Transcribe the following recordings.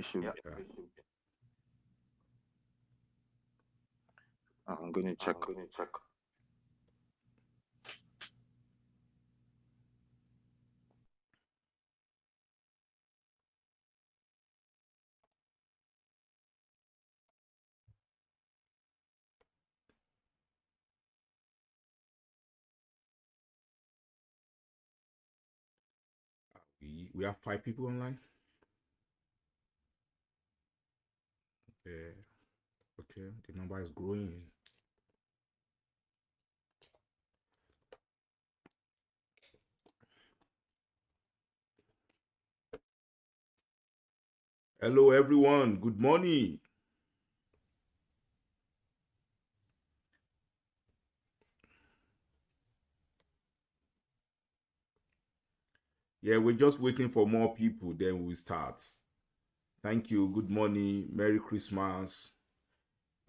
it should be. I'm going to check. We have 5 people online. Okay, the number is growing. Hello, everyone. Good morning. Yeah, we're just waiting for more people, then we'll start. Thank you. Good morning. Merry Christmas.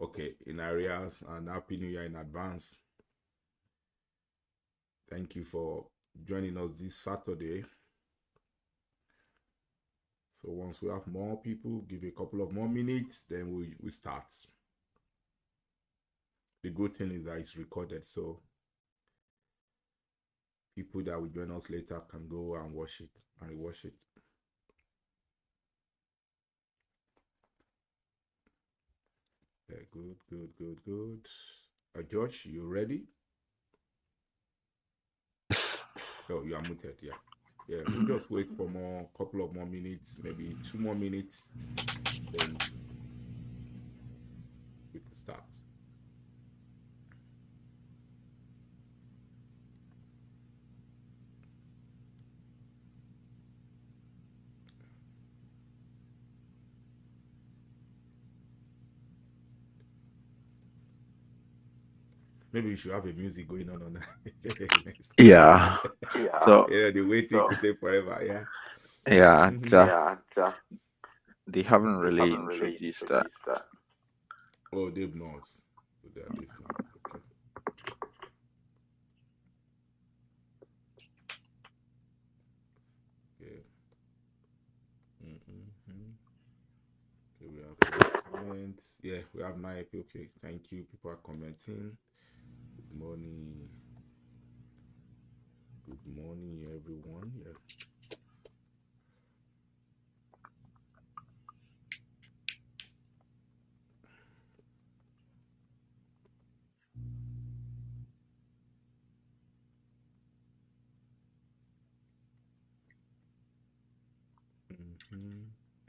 Okay, in areas, and Happy New Year in advance. Thank you for joining us this Saturday. So once we have more people, give a couple of more minutes, then we start. The good thing is that it's recorded, so people that will join us later can go and watch it and rewatch it. Yeah, good. George, you ready? So you are muted, yeah. Yeah, we'll just wait for couple of more minutes, maybe 2 more minutes, then we can start. Maybe we should have a music going on next. Yeah. So yeah, the waiting could take forever. Yeah. Yeah, they haven't really introduced that. Oh, they've not. So they are listening. Okay. Okay. Okay, we have comments. Yeah, we have 9 people. Okay, thank you. People are commenting. Good morning. Good morning, everyone. Yeah.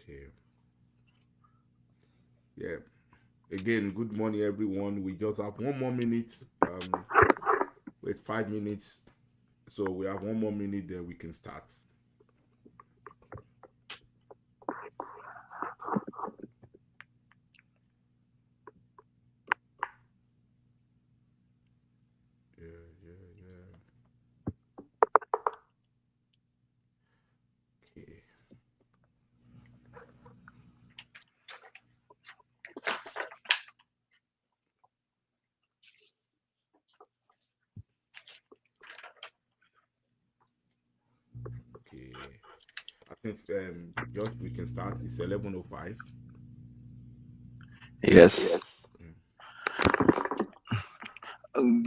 Okay. Yeah. Again, good morning, everyone. We just have 1 more minute. Wait 5 minutes. So we have 1 more minute, then we can start. Yeah. Okay. Okay. I think just we can start. It's 11:05. Yes.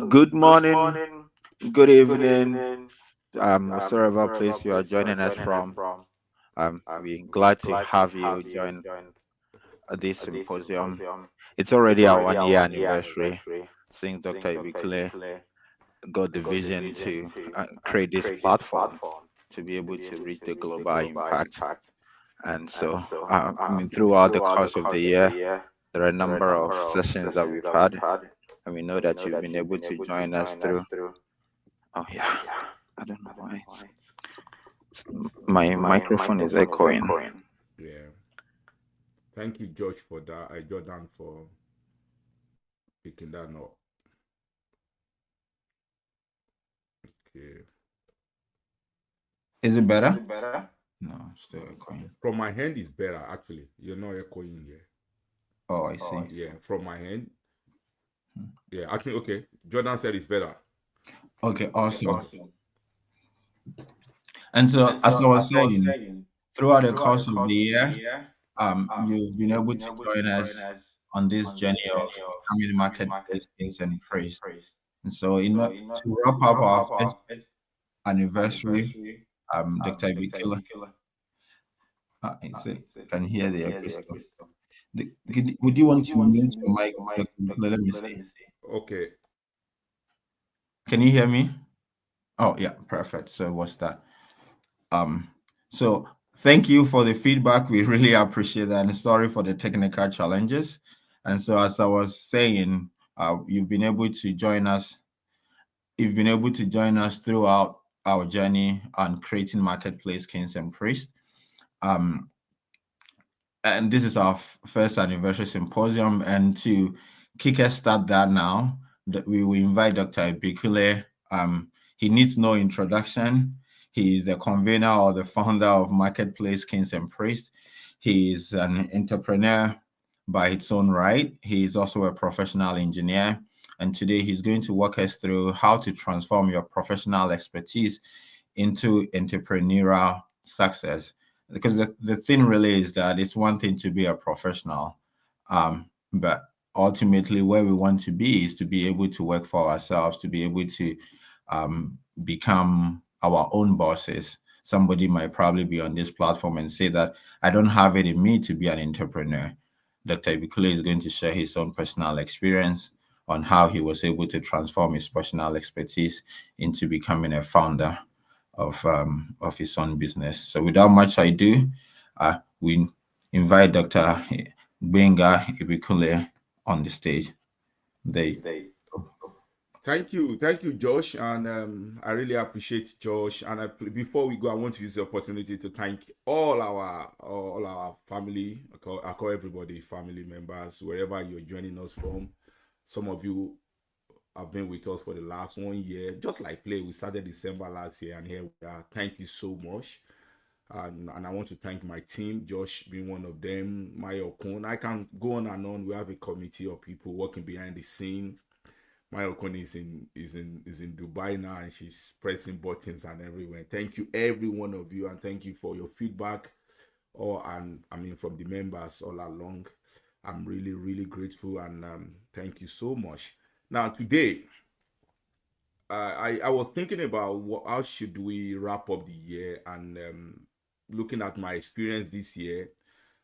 Good morning, good evening, whatever place you are joining us from. We're glad to have you join this symposium. It's already our 1 year anniversary since Dr. Ibikunle got the vision to create this platform to be able to reach the global impact. And so, throughout the course of the year, there are a number of sessions that we've had, and we know that you've been able to join us through. Oh yeah, I don't know why. My microphone is echoing. Yeah. Thank you, George, for that. Jordan, for picking that up. Okay. Is it better? No, still echoing. From my hand is better, actually. You're not echoing here. Oh, I see. Yeah, from my hand. Yeah, actually, okay. Jordan said it's better. Okay, awesome. And so, as I was saying, throughout the course of the year, You've been able to join us on this journey of becoming marketplace kings and priests. And so, to wrap up our first anniversary, Dr. Ibikunle, can hear the echo still. Would you want to mute your mic, Dr. Ibikunle? Let me see. Okay. Can you hear me? Oh, yeah, perfect. So, what's that? So thank you for the feedback. We really appreciate that. And sorry for the technical challenges. And so, as I was saying, you've been able to join us. You've been able to join us throughout our journey on creating marketplace kings and priests. And this is our first anniversary symposium. And to kick us start that now, we will invite Dr. Ibikunle. He needs no introduction. He is the convener or the founder of Marketplace Kings and Priests. He is an entrepreneur by its own right. He is also a professional engineer. And today he's going to walk us through how to transform your professional expertise into entrepreneurial success. Because the thing really is that it's one thing to be a professional, but ultimately where we want to be is to be able to work for ourselves, to be able to become our own bosses. Somebody might probably be on this platform and say that I don't have it in me to be an entrepreneur. Dr. Ibikunle is going to share his own personal experience on how he was able to transform his personal expertise into becoming a founder of his own business. So without much ado, we invite Dr. Benga Ibikunle on the stage. Thank you, Josh, and I really appreciate Josh. And before we go, I want to use the opportunity to thank all our family. I call everybody family members wherever you're joining us from. Some of you have been with us for the last 1 year, just like Play. We started December last year, and here we are. Thank you so much. And I want to thank my team, Josh being one of them, Maya Okun. I can go on and on. We have a committee of people working behind the scenes. Maya Okun is in Dubai now, and she's pressing buttons and everywhere. Thank you, every one of you, and thank you for your feedback. From the members all along. I'm really, really grateful, and thank you so much. Now, today, I was thinking about how should we wrap up the year, and looking at my experience this year,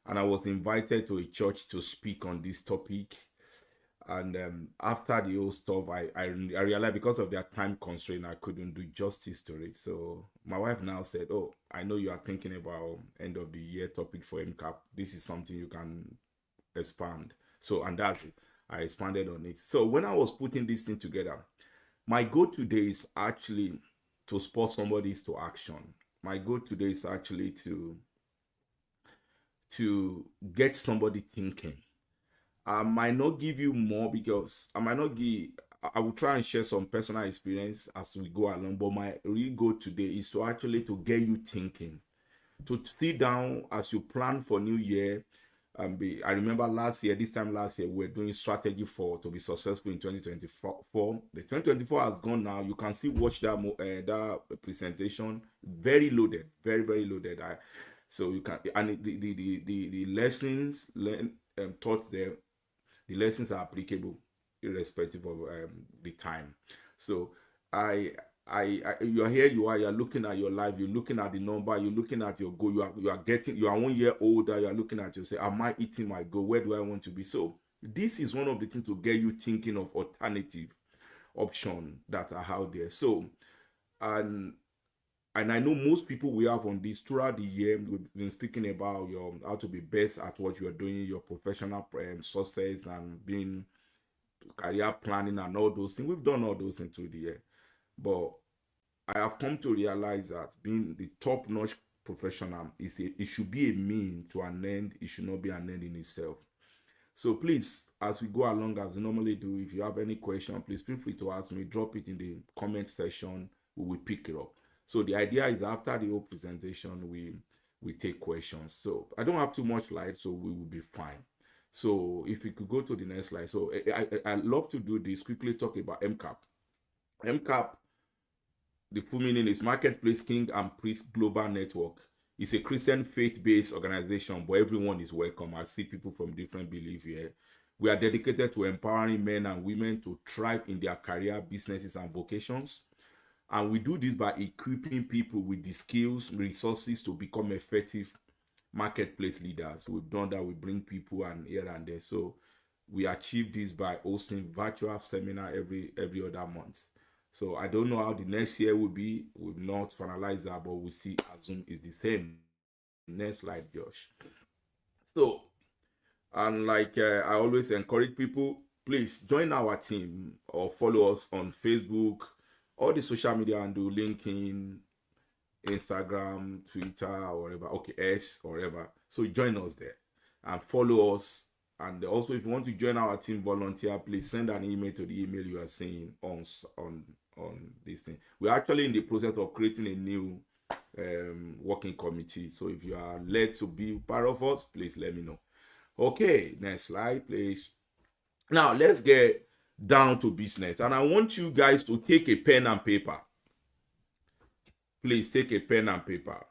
and I was invited to a church to speak on this topic. And after the whole stuff, I realized because of their time constraint, I couldn't do justice to it. So my wife now said, "Oh, I know you are thinking about end of the year topic for MKAP. This is something you can expand." So, and that's it. I expanded on it. So when I was putting this thing together, my goal today is actually to spur somebody to action. My goal today is actually to get somebody thinking. I might not give you more because I will try and share some personal experience as we go along, but my real goal today is to actually to get you thinking, to sit down as you plan for new year. I remember this time last year, we were doing strategy to be successful in 2024. The 2024 has gone now. You can see, watch that presentation, very loaded, very, very loaded. So you can, and the lessons taught there, the lessons are applicable irrespective of the time. So you are here, you're looking at your life, you're looking at the number, you're looking at your goal, you are 1 year older, you're looking at yourself, am I hitting my goal? Where do I want to be? So this is one of the things to get you thinking of alternative options that are out there. So and I know most people we have on this throughout the year, we've been speaking about how to be best at what you are doing, your professional success, and being career planning and all those things. We've done all those things through the year. But I have come to realize that being the top-notch professional it should be a mean to an end. It should not be an end in itself. So please, as we go along, as we normally do, if you have any question, please feel free to ask me. Drop it in the comment section. We will pick it up. So the idea is after the whole presentation, we take questions. So I don't have too much light, so we will be fine. So if we could go to the next slide. So I love to do this, quickly talk about MKAP. MKAP, the full meaning is Marketplace King and Priest Global Network. It's a Christian faith-based organization, but everyone is welcome. I see people from different beliefs here. We are dedicated to empowering men and women to thrive in their career, businesses, and vocations. And we do this by equipping people with the skills, resources to become effective marketplace leaders. We've done that. We bring people and here and there. So we achieve this by hosting virtual seminar every other month. So I don't know how the next year will be. We've not finalized that, but we see Zoom is the same. Next slide, Josh. So, and like I always encourage people, please join our team or follow us on Facebook, all the social media, and do LinkedIn, Instagram, Twitter, or whatever. Okay, S or whatever. So join us there and follow us. And also, if you want to join our team, volunteer, please send an email to the email you are seeing on this thing. We're actually in the process of creating a new working committee. So if you are led to be part of us, please let me know. Okay, next slide, please. Now let's get down to business. And I want you guys to take a pen and paper. Please take a pen and paper.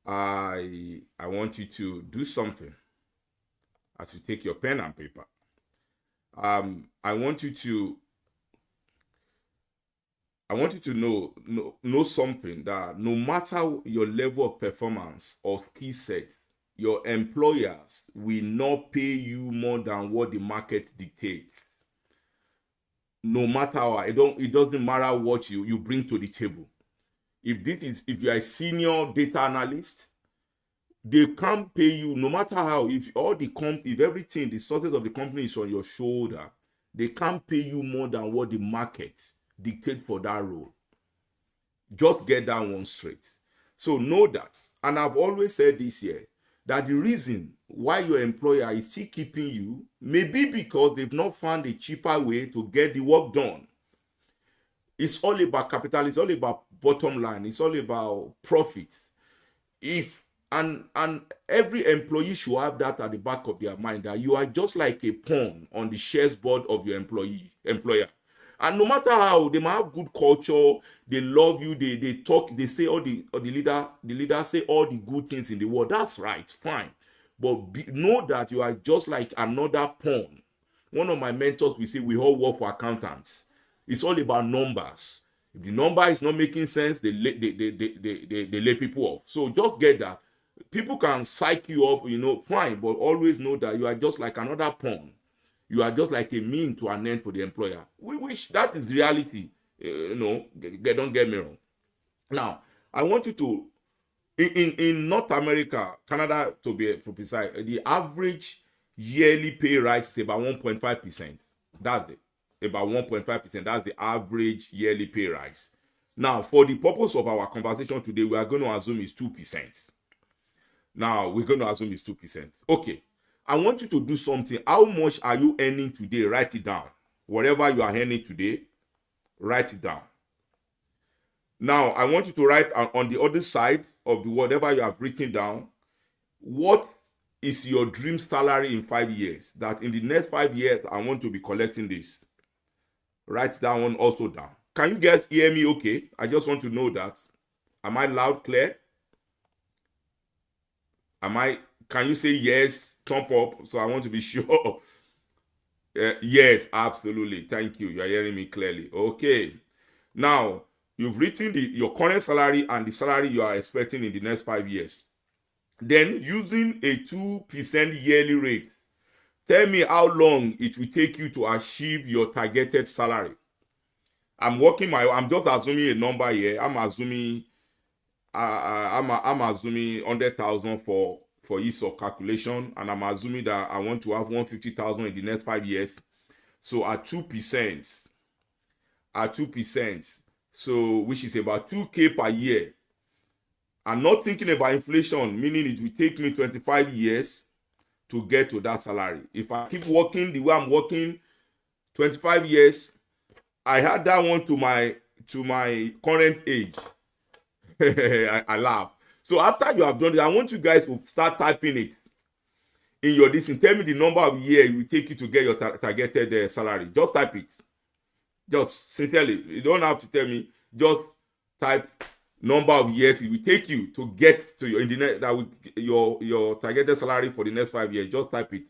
I want you to do something as you take your pen and paper. I want you to know something, that no matter your level of performance or skill set, your employers will not pay you more than what the market dictates. No matter what, it doesn't matter what you bring to the table. If you are a senior data analyst, they can't pay you, no matter how. If everything, the sources of the company is on your shoulder, they can't pay you more than what the market dictates for that role. Just get that one straight. So know that. And I've always said this here, that the reason why your employer is still keeping you may be because they've not found a cheaper way to get the work done. It's all about capital. It's all about bottom line. It's all about profit. And every employee should have that at the back of their mind, that you are just like a pawn on the chessboard of your employer. And no matter how, they might have good culture, they love you, they talk, they say the leader say all the good things in the world. That's right, fine. But know that you are just like another pawn. One of my mentors will say, we all work for accountants. It's all about numbers. If the number is not making sense, they lay people off. So just get that. People can psych you up, fine, but always know that you are just like another pawn. You are just like a mean to an end for the employer. We wish that is reality. Don't get me wrong. Now, I want you to, in North America, Canada to be precise, the average yearly pay rise is about 1.5%. That's it. About 1.5%. That's the average yearly pay rise. Now, for the purpose of our conversation today, we are going to assume it's 2%. Now, we're going to assume it's 2%. Okay. I want you to do something. How much are you earning today? Write it down. Whatever you are earning today, write it down. Now, I want you to write on the other side of the whatever you have written down, what is your dream salary in 5 years? That in the next 5 years, I want to be collecting this. Write that one also down. Can you guys hear me okay? I just want to know that. Am I loud, clear? Can you say yes, thumb up? So I want to be sure. Yes, absolutely. Thank you. You are hearing me clearly. Okay. Now, you've written your current salary and the salary you are expecting in the next 5 years. Then, using a 2% yearly rate, tell me how long it will take you to achieve your targeted salary. I'm just assuming a number here. I'm assuming 100,000 for ease of calculation, and I'm assuming that I want to have 150,000 in the next 5 years. So at 2%, so which is about 2K per year. I'm not thinking about inflation, meaning it will take me 25 years to get to that salary. If I keep working the way I'm working, 25 years, I had that one to my current age. I laugh. So after you have done this, I want you guys to start typing it in your list. Tell me the number of years it will take you to get your targeted salary. Just type it. Just sincerely. You don't have to tell me. Just type number of years it will take you to get to your in the next that will your targeted salary for the next 5 years. Just type it.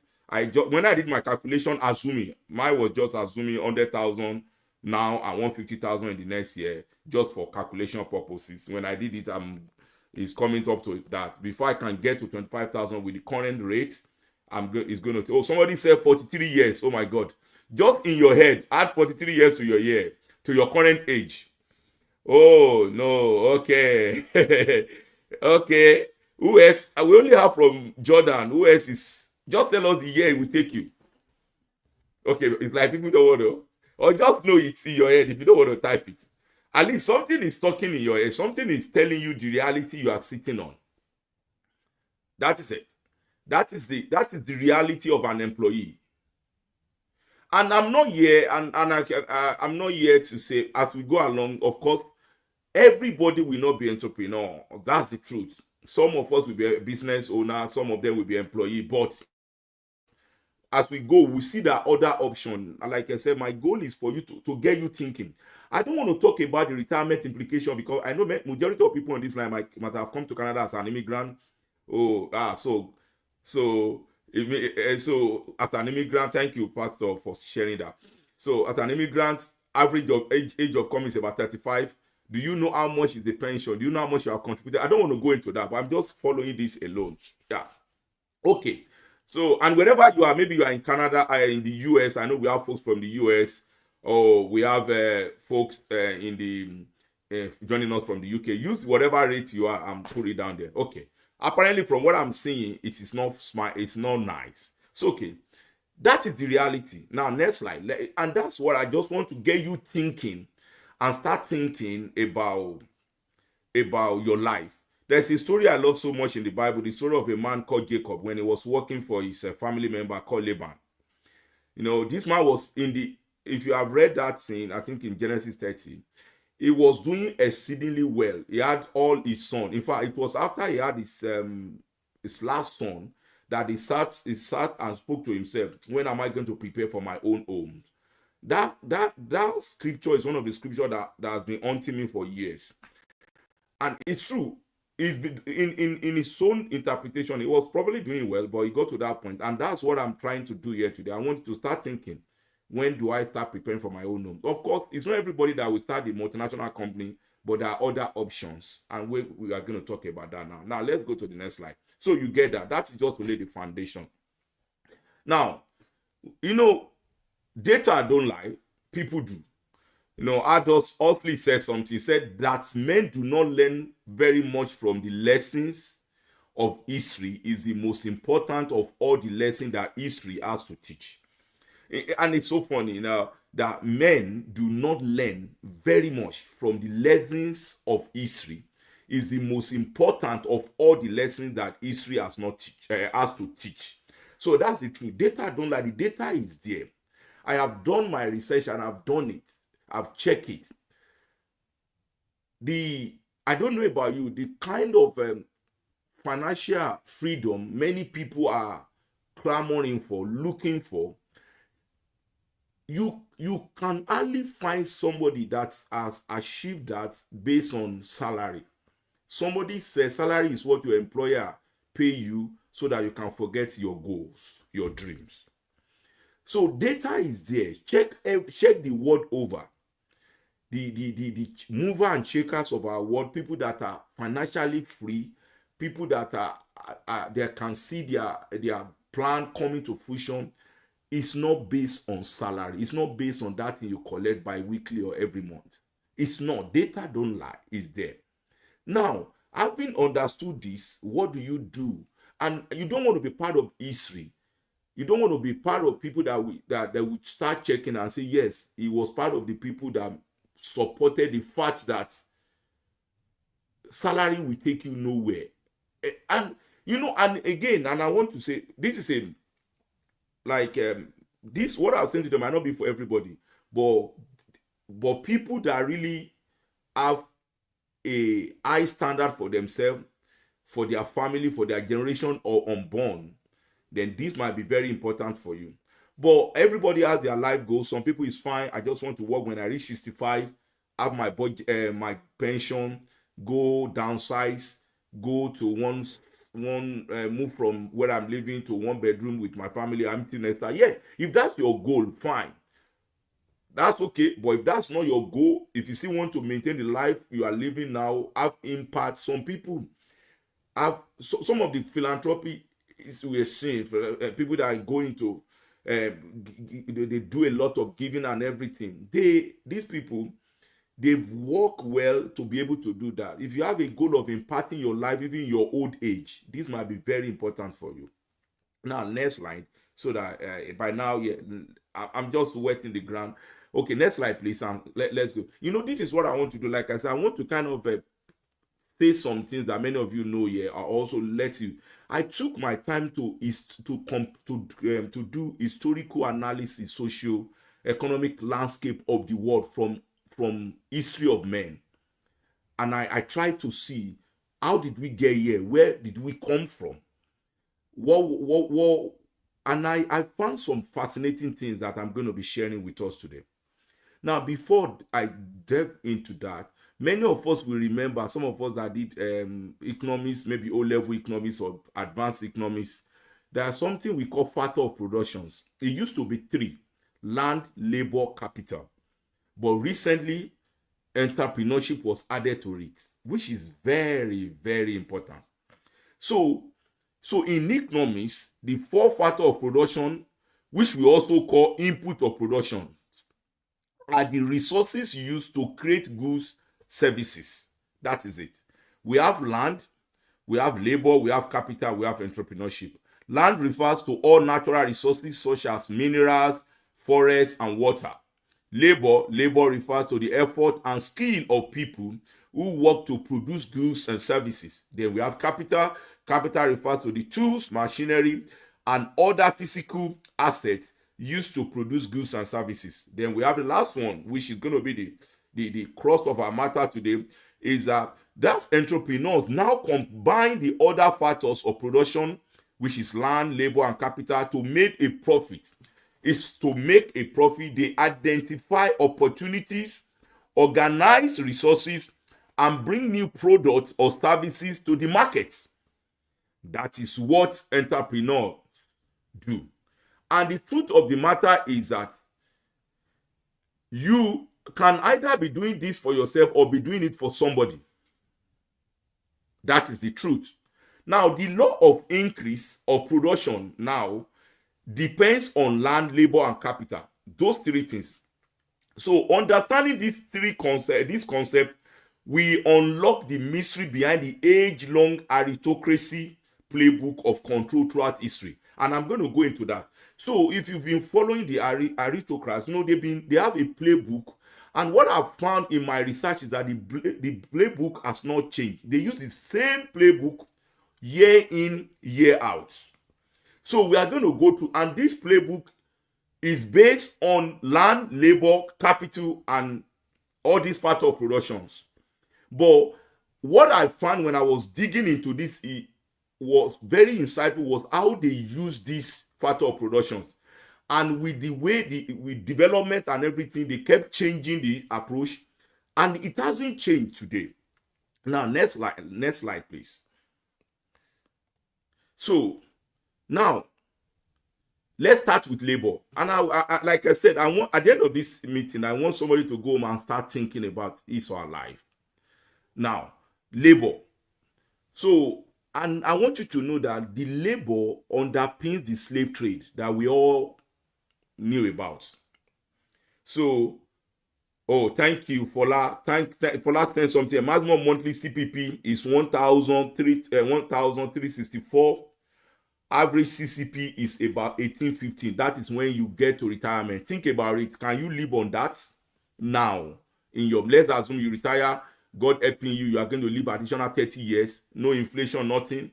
When I did my calculation, assuming mine was just assuming 100,000 now and 150,000 in the next year, just for calculation purposes. When I did it, it's coming up to that. Before I can get to 25,000 with the current rate, it's going to. Oh, somebody said 43 years. Oh my God! Just in your head, add 43 years to your year, to your current age. Oh no, okay. Okay. Who else? We only have from Jordan. Who else is? Just tell us the year it will take you. Okay, it's like people don't want to, or just know it's in your head if you don't want to type it. At least something is talking in your head, something is telling you the reality you are sitting on. That is it. That is the reality of an employee. And I'm not here, I'm not here to say as we go along, of course, everybody will not be entrepreneur. That's the truth. Some of us will be a business owner, some of them will be employee, but as we go, we see that other option. And like I said, my goal is for you to get you thinking. I don't want to talk about the retirement implication because I know majority of people on this line might have come to Canada as an immigrant. So as an immigrant, thank you, Pastor, for sharing that. So as an immigrant, average of age of coming is about 35. Do you know how much is the pension? Do you know how much you have contributed? I don't want to go into that, but I'm just following this alone. Yeah. Okay. So, and wherever you are, maybe you are in Canada, in the US, I know we have folks from the US, or we have folks in the joining us from the UK. Use whatever rate you are and put it down there. Okay. Apparently, from what I'm seeing, it is not smart. It's not nice. So, okay. That is the reality. Now, next slide. And that's what I just want to get you thinking and start thinking about your life. There's a story I love so much in the Bible, the story of a man called Jacob when he was working for his family member called Laban. You know, this man was if you have read that scene, I think in Genesis 30, he was doing exceedingly well. He had all his son. In fact, it was after he had his last son that he sat and spoke to himself, when am I going to prepare for my own home? That scripture is one of the scriptures that has been haunting me for years. And it's true. In his own interpretation, he was probably doing well, but he got to that point. And that's what I'm trying to do here today. I want you to start thinking, when do I start preparing for my own home? Of course, it's not everybody that will start a multinational company, but there are other options. And we are going to talk about that now. Now, let's go to the next slide. So you get that. That's just to lay the foundation. Now, you know, data don't lie. People do. You know, Aldous Huxley said something. He said that men do not learn very much from the lessons of history is the most important of all the lessons that history has to teach. And it's so funny now that men do not learn very much from the lessons of history is the most important of all the lessons that history has to teach. So that's the truth. Data don't lie. The data is there. I have done my research and I've done it. I've checked it. I don't know about you, the kind of financial freedom many people are clamoring for, looking for, you can only find somebody that has achieved that based on salary. Somebody says salary is what your employer pay you so that you can forget your goals, your dreams. So data is there. Check the world over. The mover and shakers of our world, people that are financially free, people that they can see their plan coming to fruition. It's not based on salary. It's not based on that thing you collect bi-weekly or every month. It's not. Data don't lie. It's there. Now, having understood this, what do you do? And you don't want to be part of history. You don't want to be part of people that would start checking and say, yes, he was part of the people that supported the fact that salary will take you nowhere. And you know, and again, and I want to say, this is this, what I was saying to them might not be for everybody, but people that really have a high standard for themselves, for their family, for their generation or unborn, then this might be very important for you. But everybody has their life goals. Some people is fine. I just want to work when I reach 65, have my budget, my pension, go downsize, go to move from where I'm living to 1 bedroom with my family, empty nester. Yeah, if that's your goal, fine. That's okay. But if that's not your goal, if you still want to maintain the life you are living now, have impact. Some people have some of the philanthropy is we're seeing people that are going to they do a lot of giving and everything. These people, they've worked well to be able to do that. If you have a goal of imparting your life even in your old age, this might be very important for you. Now, next slide, so that by now, yeah, I'm just wetting the ground. Okay, next slide, please. Let's go. This is what I want to do. Like I said, I want to kind of say some things that many of you know here. I also let you. I took my time to do historical analysis, socio economic landscape of the world from history of men, and I tried to see how did we get here, where did we come from, what and I found some fascinating things that I'm going to be sharing with us today. Now, before I delve into that, many of us will remember, some of us that did economics, maybe O-level economics or advanced economics, there's something we call factor of productions. It used to be 3: land, labor, capital. But recently, entrepreneurship was added to it, which is very, very important. So in economics, the 4 factors of production, which we also call input of production, are the resources used to create goods, services. That is it. We have land, we have labor, we have capital, we have entrepreneurship. Land refers to all natural resources such as minerals, forests, and water. Labor refers to the effort and skill of people who work to produce goods and services. Then we have capital. Capital refers to the tools, machinery, and other physical assets used to produce goods and services. Then we have the last one, which is going to be the crux of our matter today, is that's entrepreneurs now combine the other factors of production, which is land, labor, and capital, to make a profit. They identify opportunities, organize resources, and bring new products or services to the market. That is what entrepreneurs do. And the truth of the matter is that you can either be doing this for yourself or be doing it for somebody. That is the truth. Now, the law of increase of production now depends on land, labor, and capital. Those 3 things. So, understanding these concepts, we unlock the mystery behind the age-long aristocracy playbook of control throughout history. And I'm going to go into that. So, if you've been following the aristocrats, they have a playbook. And what I've found in my research is that the playbook has not changed. They use the same playbook year in, year out. So we are going to go through, and this playbook is based on land, labor, capital, and all these parts of productions. But what I found when I was digging into this, it was very insightful, was how they use this factor of productions. And with the way with development and everything, they kept changing the approach, and it hasn't changed today. Now, next slide, please. So now let's start with labor. And I like I said, I want, at the end of this meeting, I want somebody to go home and start thinking about his or her life. Now, labor. So, and I want you to know that the labor underpins the slave trade that we all knew about. So, thank you, Fola. Fola sent something. Maximum monthly CPP is 1,364. Average CCP is about 1815. That is when you get to retirement. Think about it. Can you live on that now? Let's assume you retire, God helping you, you are going to live additional 30 years, no inflation, nothing.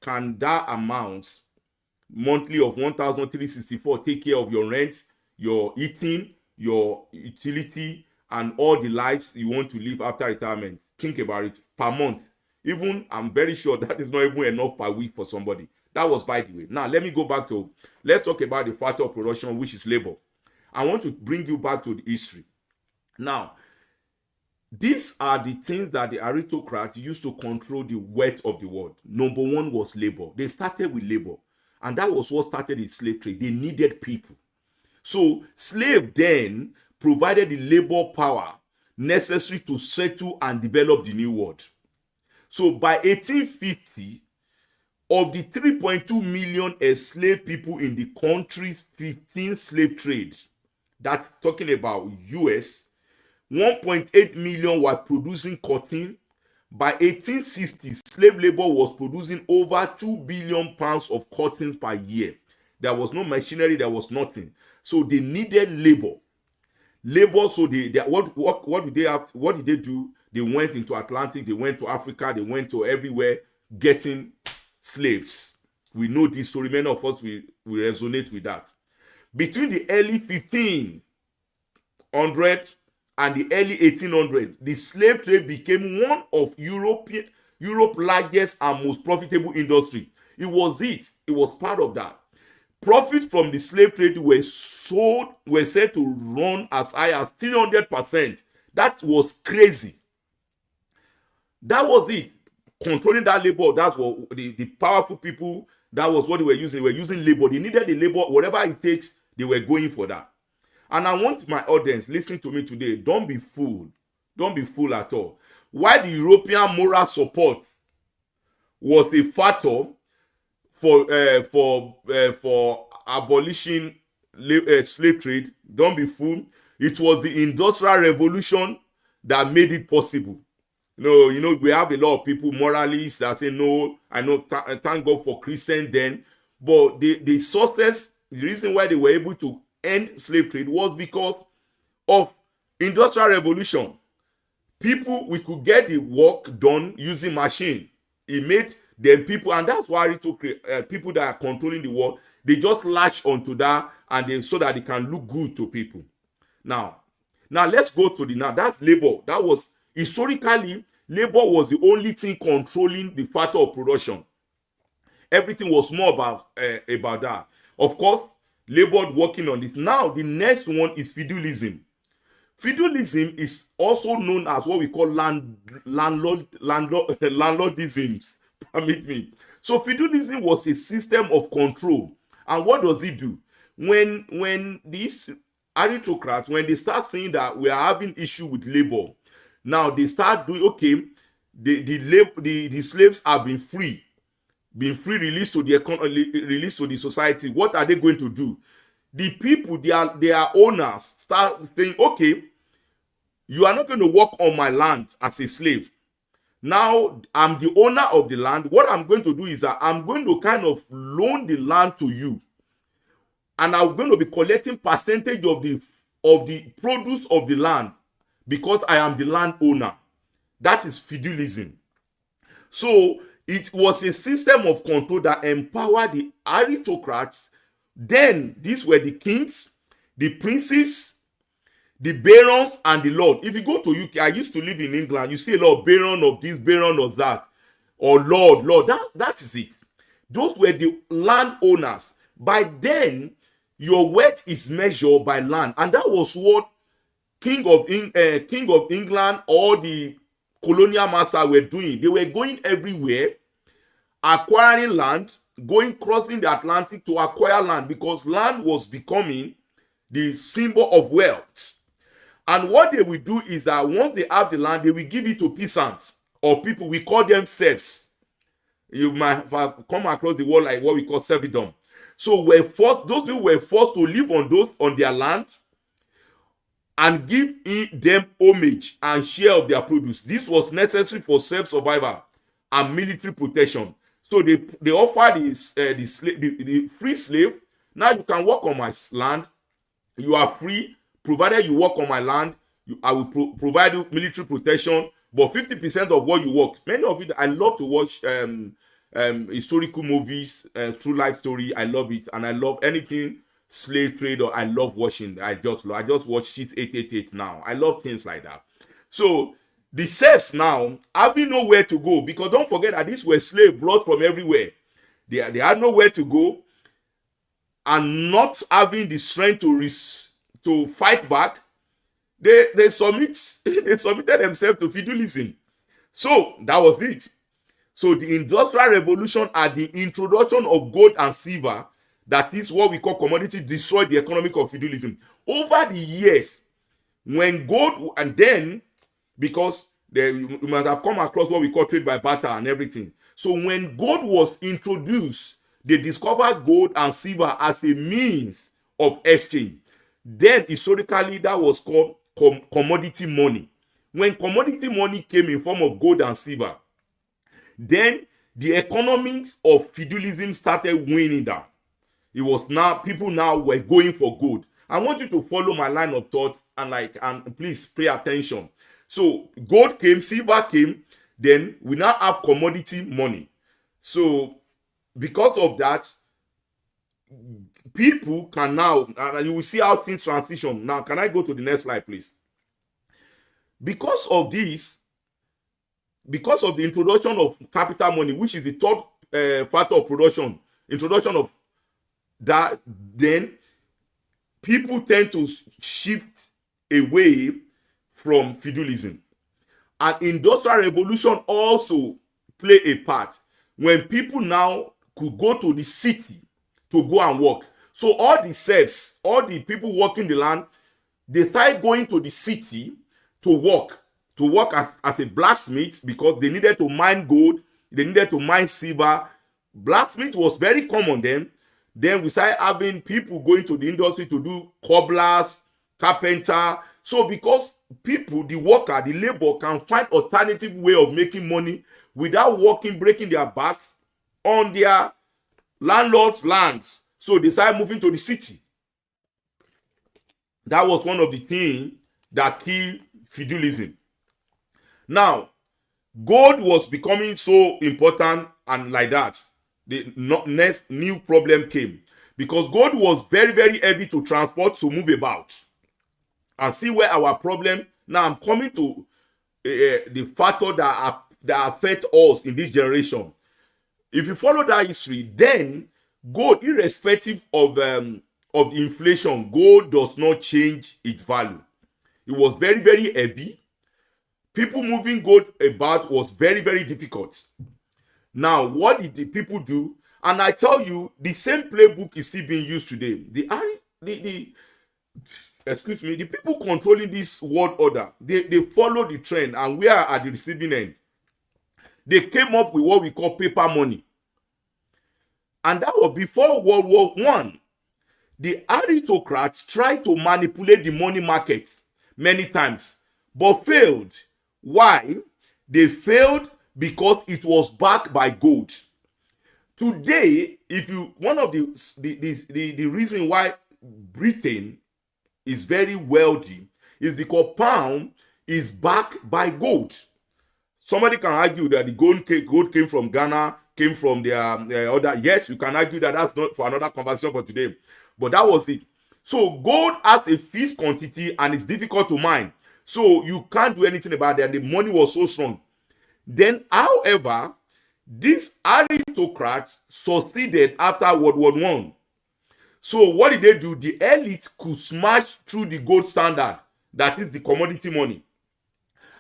Can that amount monthly of 1,364 take care of your rent, your eating, your utility, and all the lives you want to live after retirement? Think about it per month. Even, I'm very sure that is not even enough per week for somebody. That was by the way. Now, let me go back to, let's talk about the factor of production, which is labor. I want to bring you back to the history. Now, These are the things that the aristocrats used to control the wealth of the world. Number one was labor. They started with labor, and that was what started the slave trade. They needed people. So slave then provided the labor power necessary to settle and develop the new world. So by 1850, of the 3.2 million enslaved people in the country's 15 slave trades, that's talking about US, 1.8 million were producing cotton. By 1860, slave labor was producing over 2 billion pounds of cotton per year. There was no machinery, there was nothing. So they needed labor. So what did they have? What did they do? They went into Atlantic, they went to Africa, they went to everywhere getting slaves. We know this story. Many of us we resonate with that. Between the early 1500 and the early 1800, the slave trade became one of Europe's largest and most profitable industry. It was part of that. Profits from the slave trade were said to run as high as 300%. That was crazy. That was it. Controlling that labor, that's what the powerful people, that was what they were using. They were using labor. They needed the labor, whatever it takes, they were going for that. And I want my audience listening to me today, don't be fooled. Don't be fooled at all. Why the European moral support was a factor for abolishing slave trade, don't be fooled. It was the Industrial Revolution that made it possible. You know, we have a lot of people, moralists, that say no. I know, thank God for Christians then, but the sources, the reason why they were able to end slave trade was because of Industrial Revolution. We could get the work done using machine. It made them people, and that's why it took people that are controlling the world. They just latch onto that, and so that they can look good to people. Now let's go to that's labor. That was historically, labor was the only thing controlling the factor of production. Everything was more about that. Of course, labor working on this. Now the next one is feudalism. Feudalism is also known as what we call landlordism. Permit me. So feudalism was a system of control. And what does it do? When these aristocrats, when they start saying that we are having issue with labor, now they start doing, okay, the slaves have been free, released to the economy, released to the society. What are they going to do? The people, their owners, start saying, okay, you are not going to work on my land as a slave. Now I'm the owner of the land. What I'm going to do is that I'm going to kind of loan the land to you, and I'm going to be collecting percentage of the produce of the land because I am the landowner. That is feudalism. So it was a system of control that empowered the aristocrats. Then these were the kings, the princes, the barons, and the lord. If you go to UK, I used to live in England, you see a lot of baron of this, baron of that, or lord. That is it. Those were the landowners. By then, your wealth is measured by land, and that was what King of England or the colonial master were doing. They were going everywhere, acquiring land, crossing the Atlantic to acquire land, because land was becoming the symbol of wealth. And what they will do is that once they have the land, they will give it to peasants or people. We call them serfs. You might have come across the word like what we call serfdom. So those people were forced to live on their land and give them homage and share of their produce. This was necessary for self-survival and military protection. So they offer the free slave. Now you can work on my land. You are free, provided you work on my land. I will provide you military protection, but 50% of what you work. Many of you, I love to watch historical movies, true life story. I love it, and I love anything slave trade, or I love watching. I just watch Sheet 888 now. I love things like that. So the serfs now having nowhere to go, because don't forget that these were slaves brought from everywhere. They had nowhere to go, and not having the strength to fight back. they submitted themselves to feudalism. So that was it. So the Industrial Revolution and the introduction of gold and silver, that is what we call commodity, destroyed the economic of feudalism. Over the years, when gold, and then because you must have come across what we call trade by barter and everything. So when gold was introduced, they discovered gold and silver as a means of exchange. Then historically that was called commodity money. When commodity money came in form of gold and silver, then the economics of feudalism started winning down. It was now, people now were going for gold. I want you to follow my line of thought and please pay attention. So gold came, silver came, then we now have commodity money. So because of that, people can now, and you will see how things transition. Now, can I go to the next slide, please? Because of this, because of the introduction of capital money, which is the third factor of production, introduction of that, then people tend to shift away from feudalism. And industrial revolution also play a part when people now could go to the city to go and work. So all the serfs, all the people working the land, they started going to the city to work as a blacksmith, because they needed to mine gold, they needed to mine silver. Blacksmith was very common then. Then we started having people going to the industry to do cobblers, carpenter. So because people, the worker, the labor, can find alternative way of making money without working, breaking their backs on their landlord's lands. So they started moving to the city. That was one of the things that killed feudalism. Now, gold was becoming so important, and like that, the next new problem came, because gold was very, very heavy to transport, to move about. And see where our problem, now I'm coming to the factor that affect us in this generation. If you follow that history, then gold, irrespective of inflation, gold does not change its value. It was very, very heavy. People moving gold about was very, very difficult. Now, what did the people do? And I tell you, the same playbook is still being used today. The people controlling this world order, they follow the trend, and we are at the receiving end. They came up with what we call paper money. And that was before World War I. The aristocrats tried to manipulate the money market many times, but failed. Why? They failed because it was backed by gold. Today, one of the reason why Britain is very wealthy is because pound is backed by gold. Somebody can argue that the gold came from Ghana, came from their other. Yes, you can argue that. That's not for another conversation for today. But that was it. So gold has a fixed quantity and it's difficult to mine. So you can't do anything about that. The money was so strong. Then, however, these aristocrats succeeded after World War I. So what did they do? The elite could smash through the gold standard, that is the commodity money.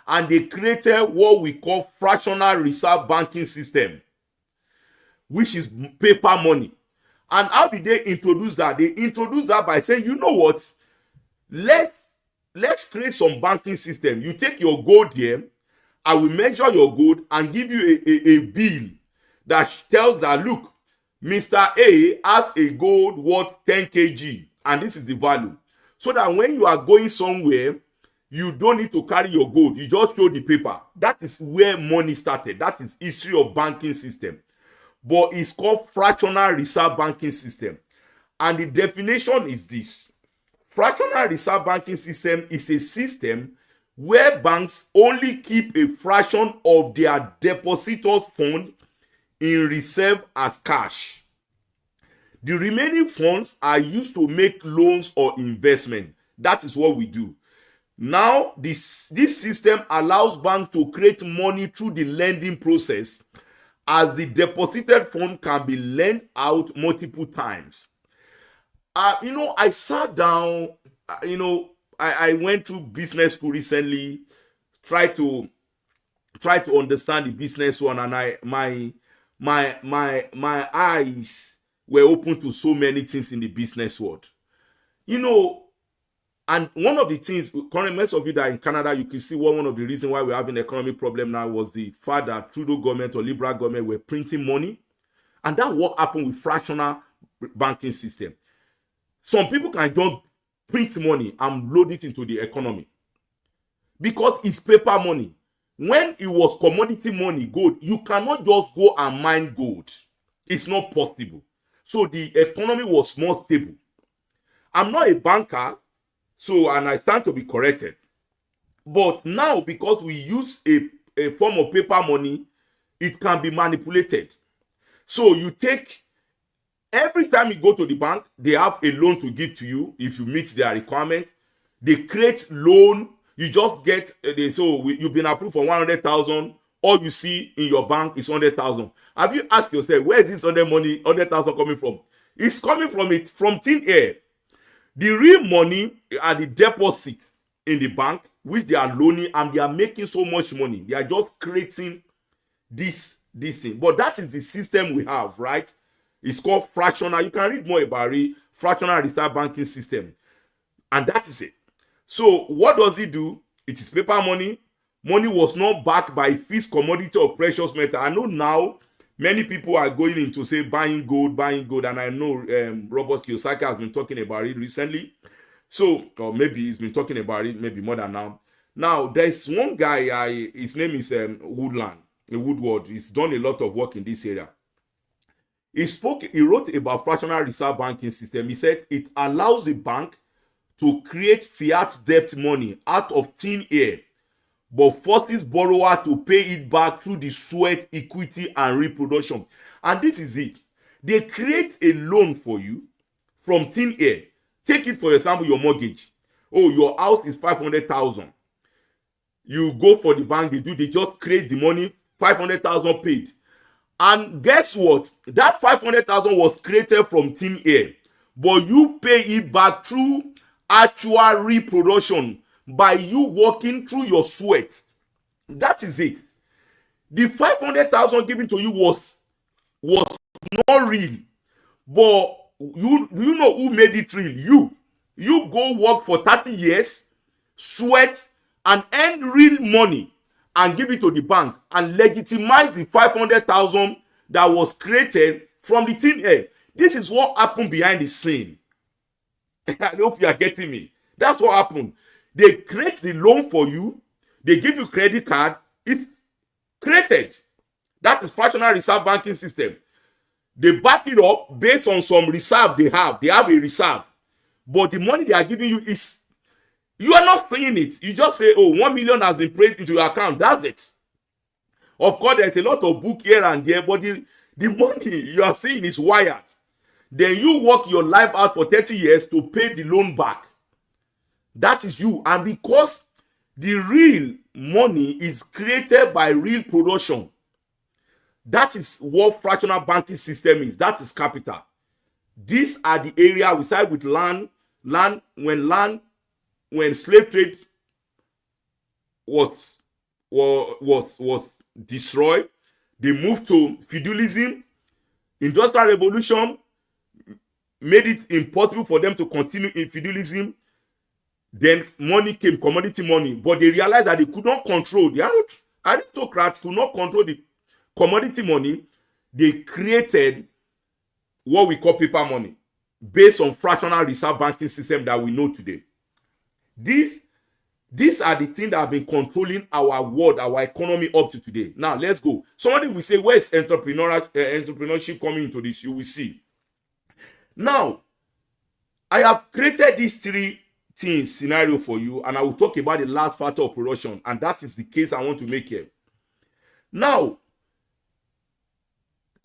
And they created what we call fractional reserve banking system, which is paper money. And how did they introduce that? They introduced that by saying, you know what? Let's create some banking system. You take your gold here, I will measure your gold and give you a bill that tells that, look, Mr. A has a gold worth 10 kg, and this is the value. So that when you are going somewhere, you don't need to carry your gold. You just show the paper. That is where money started. That is history of banking system. But it's called fractional reserve banking system. And the definition is this. Fractional reserve banking system is a system where banks only keep a fraction of their depositors' funds in reserve as cash. The remaining funds are used to make loans or investment. That is what we do. Now, this system allows banks to create money through the lending process, as the deposited fund can be lent out multiple times. I sat down, I went through business school recently, try to understand the business one, and my eyes were open to so many things in the business world. You know, and one of the things, currently, most of you that are in Canada, you can see one of the reasons why we're having an economic problem now was the fact that Trudeau government or Liberal government were printing money. And that what happened with fractional banking system. Some people can just print money and load it into the economy because it's paper money. When it was commodity money, gold, you cannot just go and mine gold. It's not possible. So the economy was more stable. I'm not a banker, and I stand to be corrected. But now, because we use a form of paper money, it can be manipulated. So you take, every time you go to the bank, they have a loan to give to you if you meet their requirement. They create loan. You just get, you've been approved for 100,000. All you see in your bank is 100,000. Have you asked yourself, where is this 100,000 coming from? It's coming from thin air. The real money are the deposits in the bank, which they are loaning, and they are making so much money. They are just creating this thing. But that is the system we have, right? It's called fractional. You can read more about it. Fractional reserve banking system. And that is it. So what does it do? It is paper money. Money was not backed by fixed commodity or precious metal. I know now many people are going into, say, buying gold. And I know Robert Kiyosaki has been talking about it recently. So, or maybe he's been talking about it maybe more than now. Now, there's one guy, his name is Woodward. He's done a lot of work in this area. He wrote about fractional reserve banking system. He said it allows the bank to create fiat debt money out of thin air, but forces borrower to pay it back through the sweat, equity, and reproduction. And this is it. They create a loan for you from thin air. Take it, for example, your mortgage. Oh, your house is 500,000. You go for the bank, they just create the money, 500,000 paid. And guess what? That 500,000 was created from thin air, but you pay it back through actual reproduction by you working through your sweat. That is it. The 500,000 given to you was not real, but you know who made it real? You go work for 30 years, sweat, and earn real money and give it to the bank and legitimize the 500,000 that was created from the thin air. This is what happened behind the scene. I hope you are getting me. That's what happened. They create the loan for you. They give you credit card. It's created. That is fractional reserve banking system. They back it up based on some reserve they have. They have a reserve. But the money they are giving you is, you are not seeing it. You just say, oh, 1 million has been paid into your account. That's it. Of course, there's a lot of book here and there, but the money you are seeing is wired. Then you work your life out for 30 years to pay the loan back. That is you. And because the real money is created by real production, that is what fractional banking system is. That is capital. These are the area we start with land. When slave trade was destroyed, they moved to feudalism. Industrial revolution made it impossible for them to continue in feudalism. Then money came, commodity money, but they realized that they could not control. The aristocrats could not control the commodity money. They created what we call paper money based on fractional reserve banking system that we know today. These are the things that have been controlling our world, our economy up to today. Now, let's go. Somebody will say, where is entrepreneurship coming into this? You will see. Now, I have created these three things scenario for you, and I will talk about the last factor of production, and that is the case I want to make here. Now,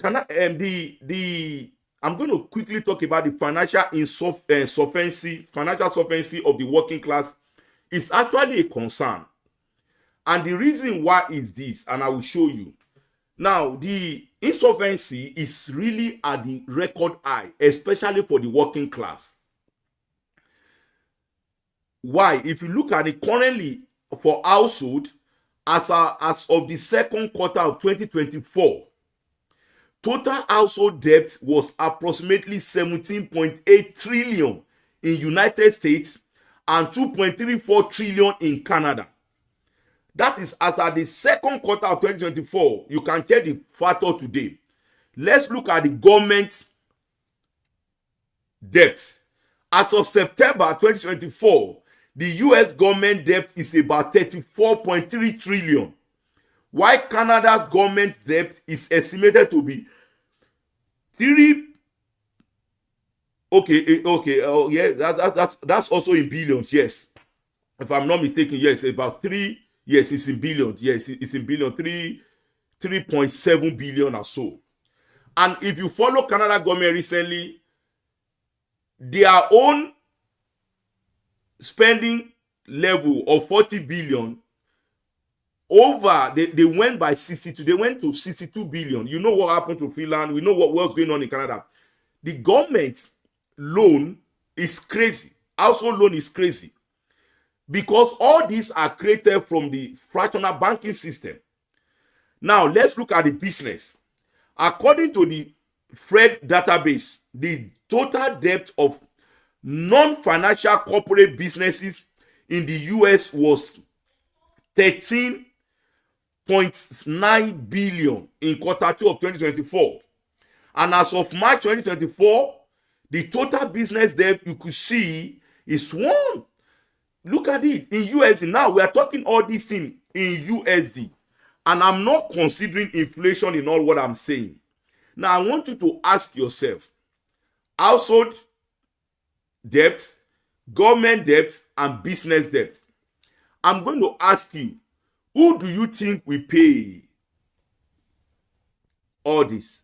I'm going to quickly talk about the financial sufficiency of the working class. Is actually a concern, and the reason why is this, and I will show you. Now, the insolvency is really at the record high, especially for the working class. Why? If you look at it currently for household, as of the second quarter of 2024, total household debt was approximately 17.8 trillion in United States and 2.34 trillion in Canada. That is as at the second quarter of 2024. You can check the factor today. Let's look at the government debt. As of September 2024, the US government debt is about 34.3 trillion, while Canada's government debt is estimated to be 3. Oh yeah, that's also in billions. Yes, if I'm not mistaken, yes, about 3. Yes, it's in billions. Yes, it's in billion, 3.7 billion or so. And if you follow Canada government recently, their own spending level of 40 billion over, they went by 62. They went to 62 billion. You know what happened to Finland. We know what's going on in Canada. The government loan is crazy. Household loan is crazy, because all these are created from the fractional banking system. Now, let's look at the business. According to the Fred database, the total debt of non-financial corporate businesses in the US was 13.9 billion in quarter 2 of 2024. And as of March 2024, the total business debt you could see is one. Look at it in USD. Now we are talking all these things in USD. And I'm not considering inflation in all what I'm saying. Now I want you to ask yourself, household debt, government debt, and business debt. I'm going to ask you, who do you think will pay all this?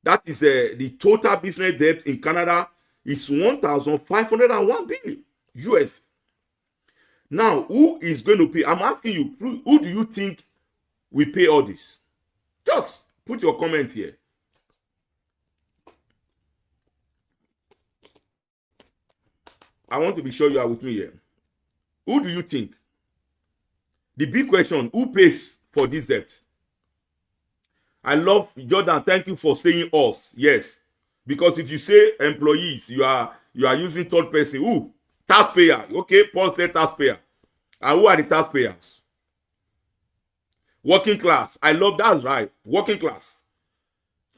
That is the total business debt in Canada is 1,501 billion US. Now, who is going to pay? I'm asking you, who do you think will pay all this? Just put your comment here. I want to be sure you are with me here. Who do you think? The big question, who pays for this debt? I love Jordan. Thank you for saying us. Yes. Because if you say employees, you are using third person. Who? Taxpayer. Okay, Paul said taxpayer. And who are the taxpayers? Working class. I love that, right? Working class.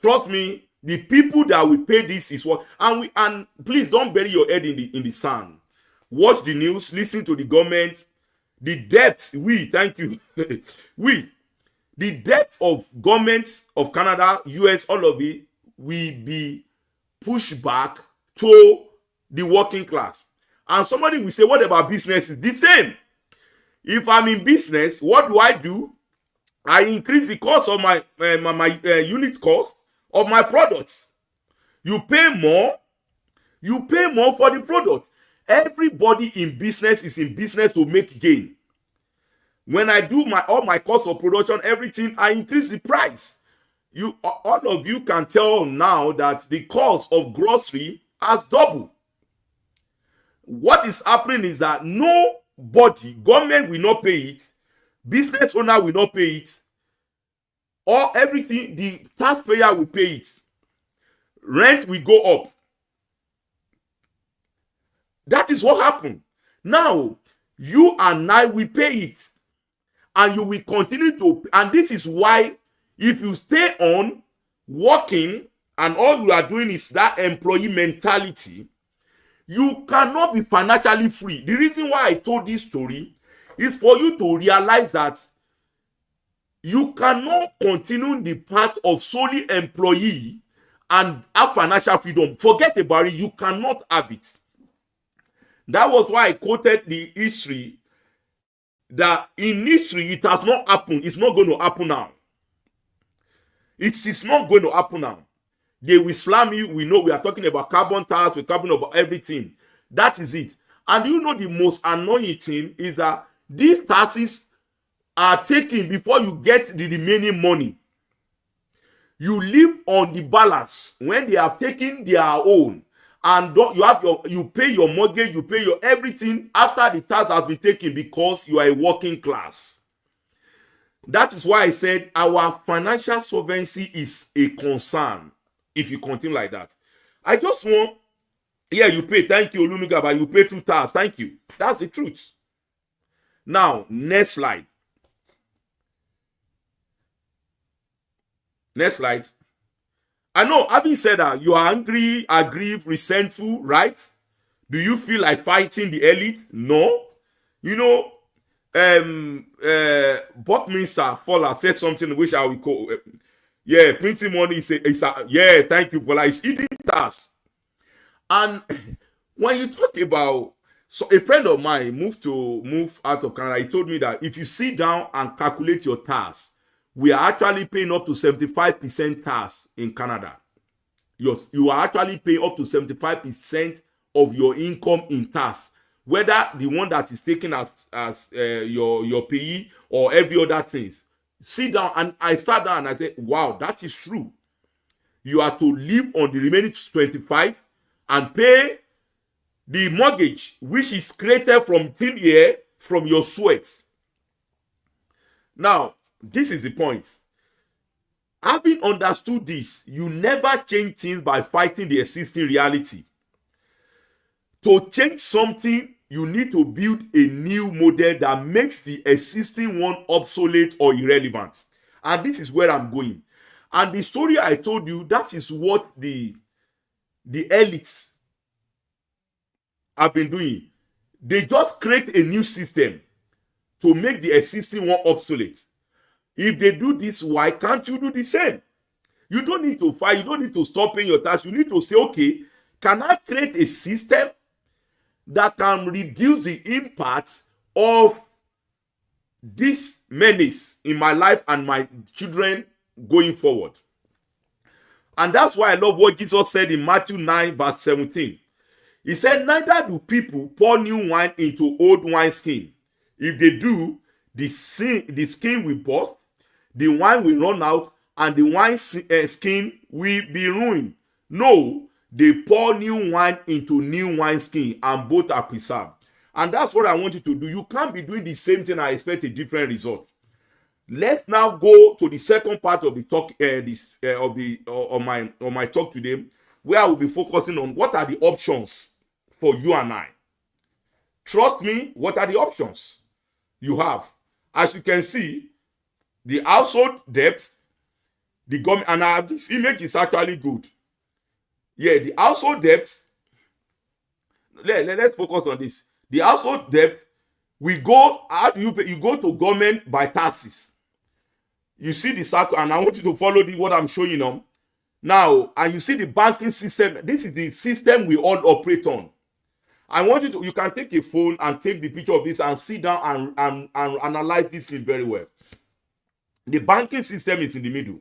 Trust me, the people that will pay this is what, and please don't bury your head in the sand. Watch the news, listen to the government. The debt, thank you. The debt of governments of Canada, US, all of it will be pushed back to the working class. And somebody will say, what about business? The same. If I'm in business, what do? I increase the cost of my unit cost of my products. You pay more for the product. Everybody in business is in business to make gain. When I do all my cost of production, everything, I increase the price. All of you can tell now that the cost of grocery has doubled. What is happening is that nobody, government will not pay it, business owner will not pay it, or everything, the taxpayer will pay it. Rent will go up. That is what happened. Now, you and I will pay it. And you will continue to, and this is why if you stay on working and all you are doing is that employee mentality, you cannot be financially free. The reason why I told this story is for you to realize that you cannot continue the path of solely employee and have financial freedom. Forget about it. You cannot have it. That was why I quoted the history, that in history it has not happened. It's not going to happen now. It is not going to happen now. They will slam you. We know we are talking about carbon tax. We're talking about everything. That is it. And you know the most annoying thing is that these taxes are taken before you get the remaining money. You live on the balance when they have taken their own and you pay your mortgage, you pay your everything after the tax has been taken because you are a working class. That is why I said our financial solvency is a concern if you continue like that. I just want, yeah, you pay, thank you, Olunuga, but you pay 2 tax, thank you. That's the truth. Now, next slide. Next slide. I know, having said that, you are angry, aggrieved, resentful, right? Do you feel like fighting the elite? No. You know, Buckminster Fuller said something which I will call, yeah, printing money is yeah, thank you, Fuller. It's eating tax. And when you talk about, so a friend of mine moved out of Canada, he told me that if you sit down and calculate your tax, we are actually paying up to 75% tax in Canada. You are actually paying up to 75% of your income in tax, whether the one that is taken as your payee or every other things. Sit down, and I sat down and I said, wow, that is true. You are to live on the remaining 25 and pay the mortgage, which is created from thin air, from your sweat. Now, this is the point. Having understood this, you never change things by fighting the existing reality. To change something, you need to build a new model that makes the existing one obsolete or irrelevant. And this is where I'm going. And the story I told you, that is what the elites have been doing. They just create a new system to make the existing one obsolete. If they do this, why can't you do the same? You don't need to fight. You don't need to stop paying your tax. You need to say, okay, can I create a system that can reduce the impact of this menace in my life and my children going forward? And that's why I love what Jesus said in Matthew 9, verse 17. He said, neither do people pour new wine into old wineskin. If they do, the skin will burst, the wine will run out, and the wine skin will be ruined. No, they pour new wine into new wineskin, and both are preserved. And that's what I want you to do. You can't be doing the same thing and expect a different result. Let's now go to the second part of the talk, of my talk today, where I will be focusing on what are the options for you and I. Trust me, what are the options you have? As you can see, the household debt, the government, and this image is actually good. Yeah, the household debt, let's focus on this. The household debt, how do you pay? You go to government by taxes. You see the circle, and I want you to follow what I'm showing you now. And you see the banking system. This is the system we all operate on. I want you can take a phone and take the picture of this and sit down and analyze this thing very well. The banking system is in the middle.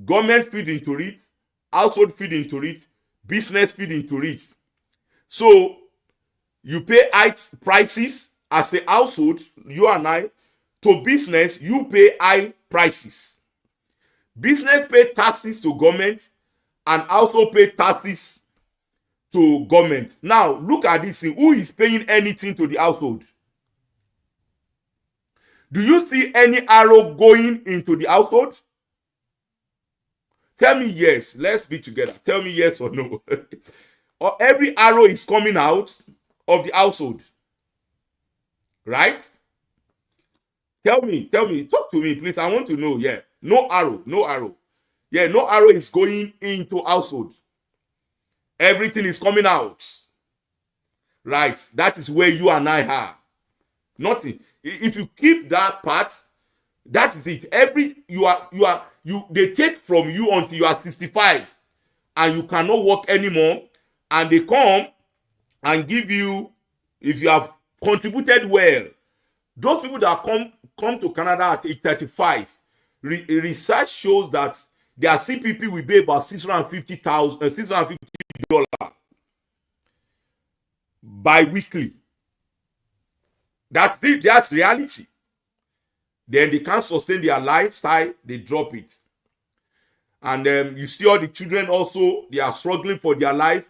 Government feed into it, household feed into it, business feed into it. So you pay high prices as a household, you and I. To business, you pay high prices. Business pay taxes to government, and also pay taxes to government. Now, look at this thing. Who is paying anything to the household? Do you see any arrow going into the household? Tell me yes. Let's be together. Tell me yes or no. Or every arrow is coming out of the household. Right? Tell me, talk to me, please. I want to know. Yeah, no arrow. Yeah, no arrow is going into household. Everything is coming out. Right? That is where you and I are. Nothing. If you keep that part, that is it. They take from you until you are 65, and you cannot work anymore. And they come and give you, if you have contributed well. Those people that come to Canada at age 35, research shows that their CPP will be about $650 bi-weekly. That's reality. Then they can't sustain their lifestyle, they drop it. And you see all the children also, they are struggling for their life.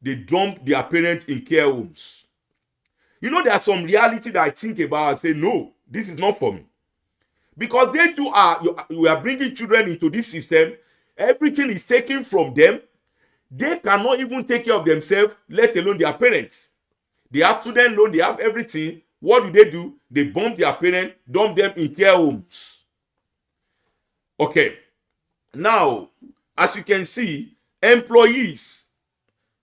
They dump their parents in care homes. You know, there's some reality that I think about and say, no, this is not for me. Because they too we are bringing children into this system. Everything is taken from them. They cannot even take care of themselves, let alone their parents. They have student loan, they have everything. What do? They bump their parents, dump them in care homes. Okay. Now, as you can see, employees,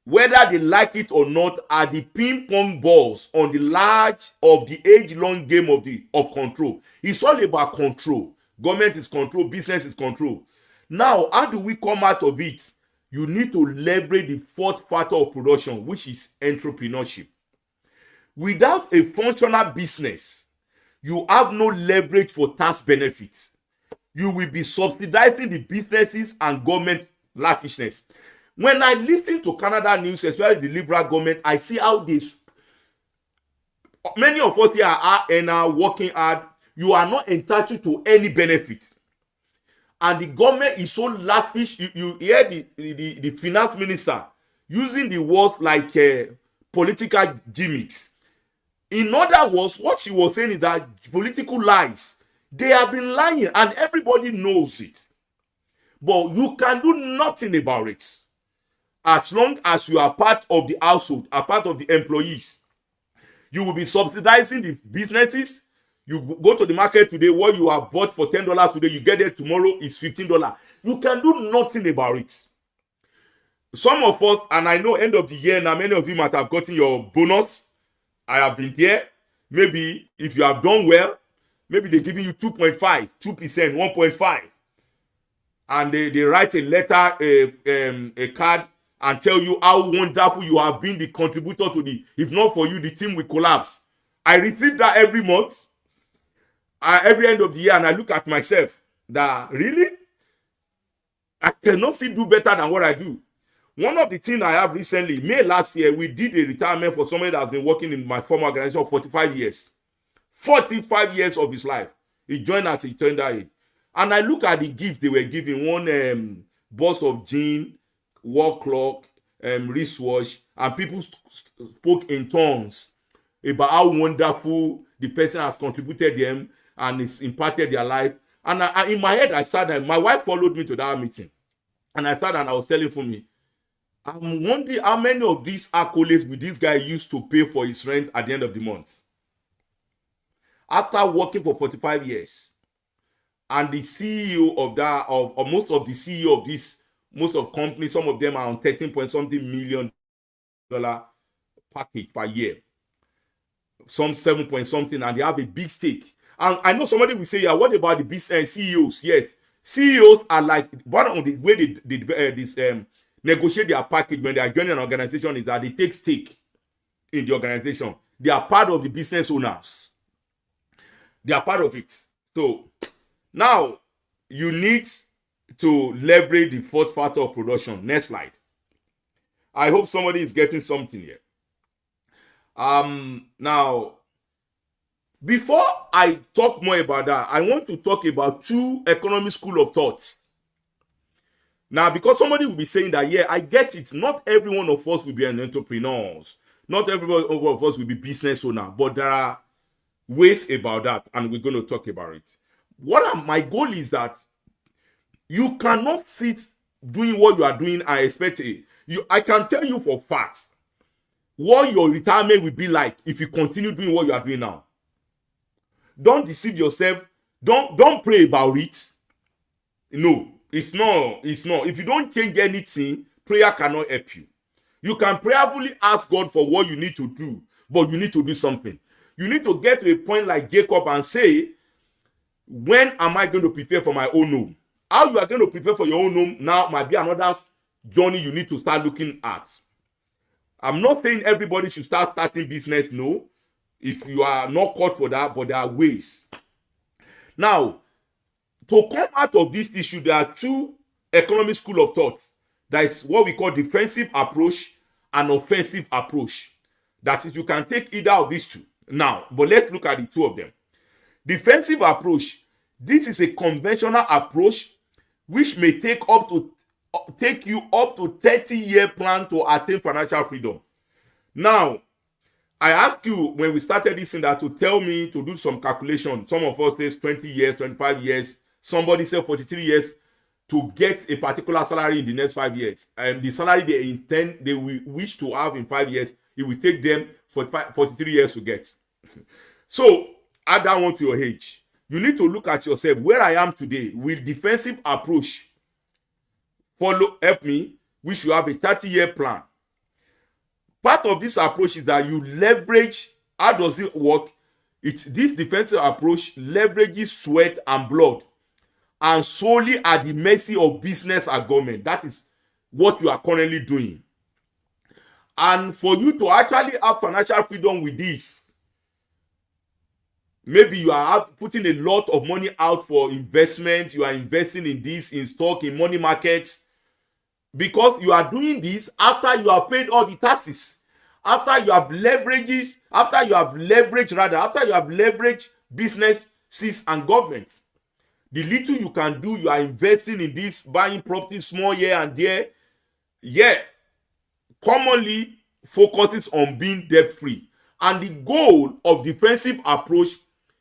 whether they like it or not, are the ping pong balls on the large of the age-long game of control. It's all about control. Government is control, business is control. Now, how do we come out of it? You need to leverage the fourth factor of production, which is entrepreneurship. Without a functional business, you have no leverage for tax benefits. You will be subsidizing the businesses and government lavishness. When I listen to Canada news, especially the Liberal government, I see how many of us here are working hard. You are not entitled to any benefit. And the government is so lavish. You hear the finance minister using the words like political gimmicks. In other words, what she was saying is that political lies, they have been lying and everybody knows it. But you can do nothing about it. As long as you are part of the household, are part of the employees, you will be subsidizing the businesses. You go to the market today, what you have bought for $10 today, you get it tomorrow is $15. You can do nothing about it. Some of us, and I know end of the year now, many of you might have gotten your bonus. I have been there. Maybe if you have done well, maybe they're giving you 2.5, 2%, 1.5. And they write a letter, a card, and tell you how wonderful you have been the contributor to if not for you, the team will collapse. I receive that every month, every end of the year, and I look at myself that really, I cannot still do better than what I do. One of the things I have recently, May last year, we did a retirement for somebody that has been working in my former organization for 45 years. 45 years of his life. He joined at a tender age. And I look at the gift they were giving. One box of gin, wall clock, wristwatch, and people spoke in tongues about how wonderful the person has contributed them and it's impacted their life. And in my head, I started, my wife followed me to that meeting. And I started and I was telling for me, I'm wondering how many of these accolades will this guy use to pay for his rent at the end of the month. After working for 45 years, and the CEO of that, or most of the CEO of this, most of companies, some of them are on 13 point something million dollar package per year. Some 7 point something, and they have a big stake. And I know somebody will say, yeah, what about the business CEOs? Yes, CEOs are like, one of the way they negotiate their package when they are joining an organization is that they take stake in the organization. They are part of the business owners. They are part of it. So now you need to leverage the fourth factor of production. Next slide. I hope somebody is getting something here. Now, before I talk more about that, I want to talk about two economic school of thought. Now, because somebody will be saying that, yeah, I get it. Not every one of us will be an entrepreneur. Not every one of us will be business owner. But there are ways about that, and we're going to talk about it. My goal is that you cannot sit doing what you are doing and expect I can tell you for facts what your retirement will be like if you continue doing what you are doing now. Don't deceive yourself. Don't pray about it. No, it's not. If you don't change anything, prayer cannot help you. You can prayerfully ask God for what you need to do, but you need to do something. You need to get to a point like Jacob and say, when am I going to prepare for my own home? How you are going to prepare for your own home now might be another journey you need to start looking at. I'm not saying everybody should starting business. No, if you are not caught for that, but there are ways. Now, to come out of this issue, there are two economic school of thought. That is what we call defensive approach and offensive approach. That is, you can take either of these two. Now, but let's look at the two of them. Defensive approach. This is a conventional approach which may take you up to 30-year plan to attain financial freedom. Now, I asked you when we started this thing that to tell me to do some calculation. Some of us says 20 years, 25 years. Somebody said 43 years to get a particular salary in the next 5 years. And the salary they will wish to have in 5 years, it will take them 43 years to get. So add that one to your age. You need to look at yourself. Where I am today, with defensive approach, help me, we should have a 30-year plan. Part of this approach is that you leverage. How does it work? This defensive approach leverages sweat and blood and solely at the mercy of business and government. That is what you are currently doing. And for you to actually have financial freedom with this, maybe you are putting a lot of money out for investment. You are investing in this, in stock, in money markets, because you are doing this after you have paid all the taxes, after you have leveraged businesses and government. The little you can do, you are investing in this, buying properties small here and there. Yeah, commonly focuses on being debt-free. And the goal of defensive approach,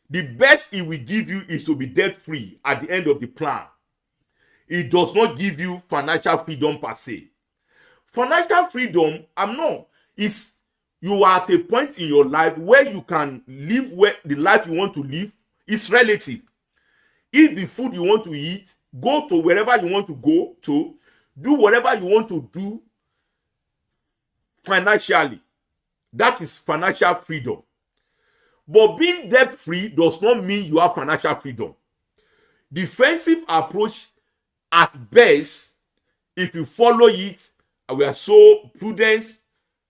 the best it will give you is to be debt-free at the end of the plan. It does not give you financial freedom per se. Financial freedom, you are at a point in your life where you can live the life you want to live. It's relative. Eat the food you want to eat, go to wherever you want to go to, do whatever you want to do financially. That is financial freedom. But being debt-free does not mean you have financial freedom. Defensive approach, at best, if you follow it, we are so prudent,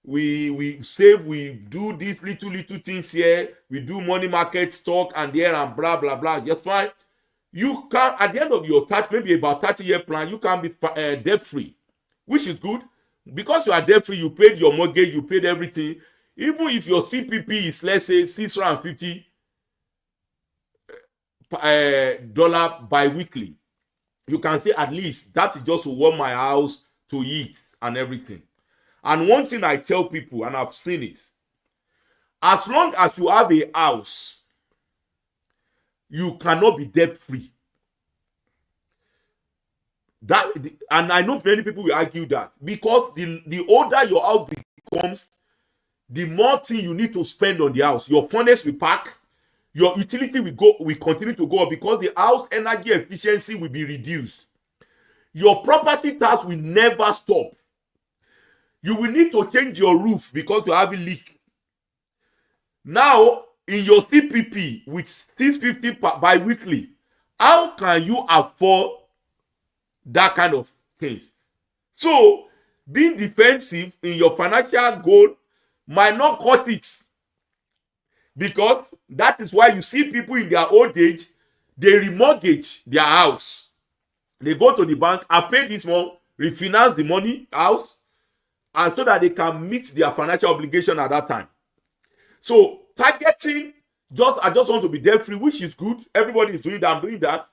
we save, we do these little things here, we do money market stock and there and blah blah blah, just fine. You can, at the end of your maybe about 30-year plan, you can be debt-free, which is good. Because you are debt-free, you paid your mortgage, you paid everything. Even if your CPP is, let's say, $650 bi-weekly, you can say at least that is just to warm my house, to eat and everything. And one thing I tell people, and I've seen it, as long as you have a house, you cannot be debt-free. And I know many people will argue that, because the older your house becomes, the more thing you need to spend on the house. Your furnace will pack, your utility will continue to go up because the house energy efficiency will be reduced. Your property tax will never stop. You will need to change your roof because you have a leak. Now, in your CPP with $650 bi-weekly, how can you afford that kind of things? So, being defensive in your financial goal might not cut it, because that is why you see people in their old age, they remortgage their house. They go to the bank and pay this month, refinance the money house, and so that they can meet their financial obligation at that time. So targeting, I just want to be debt free, which is good. Everybody is doing that. I'm doing that.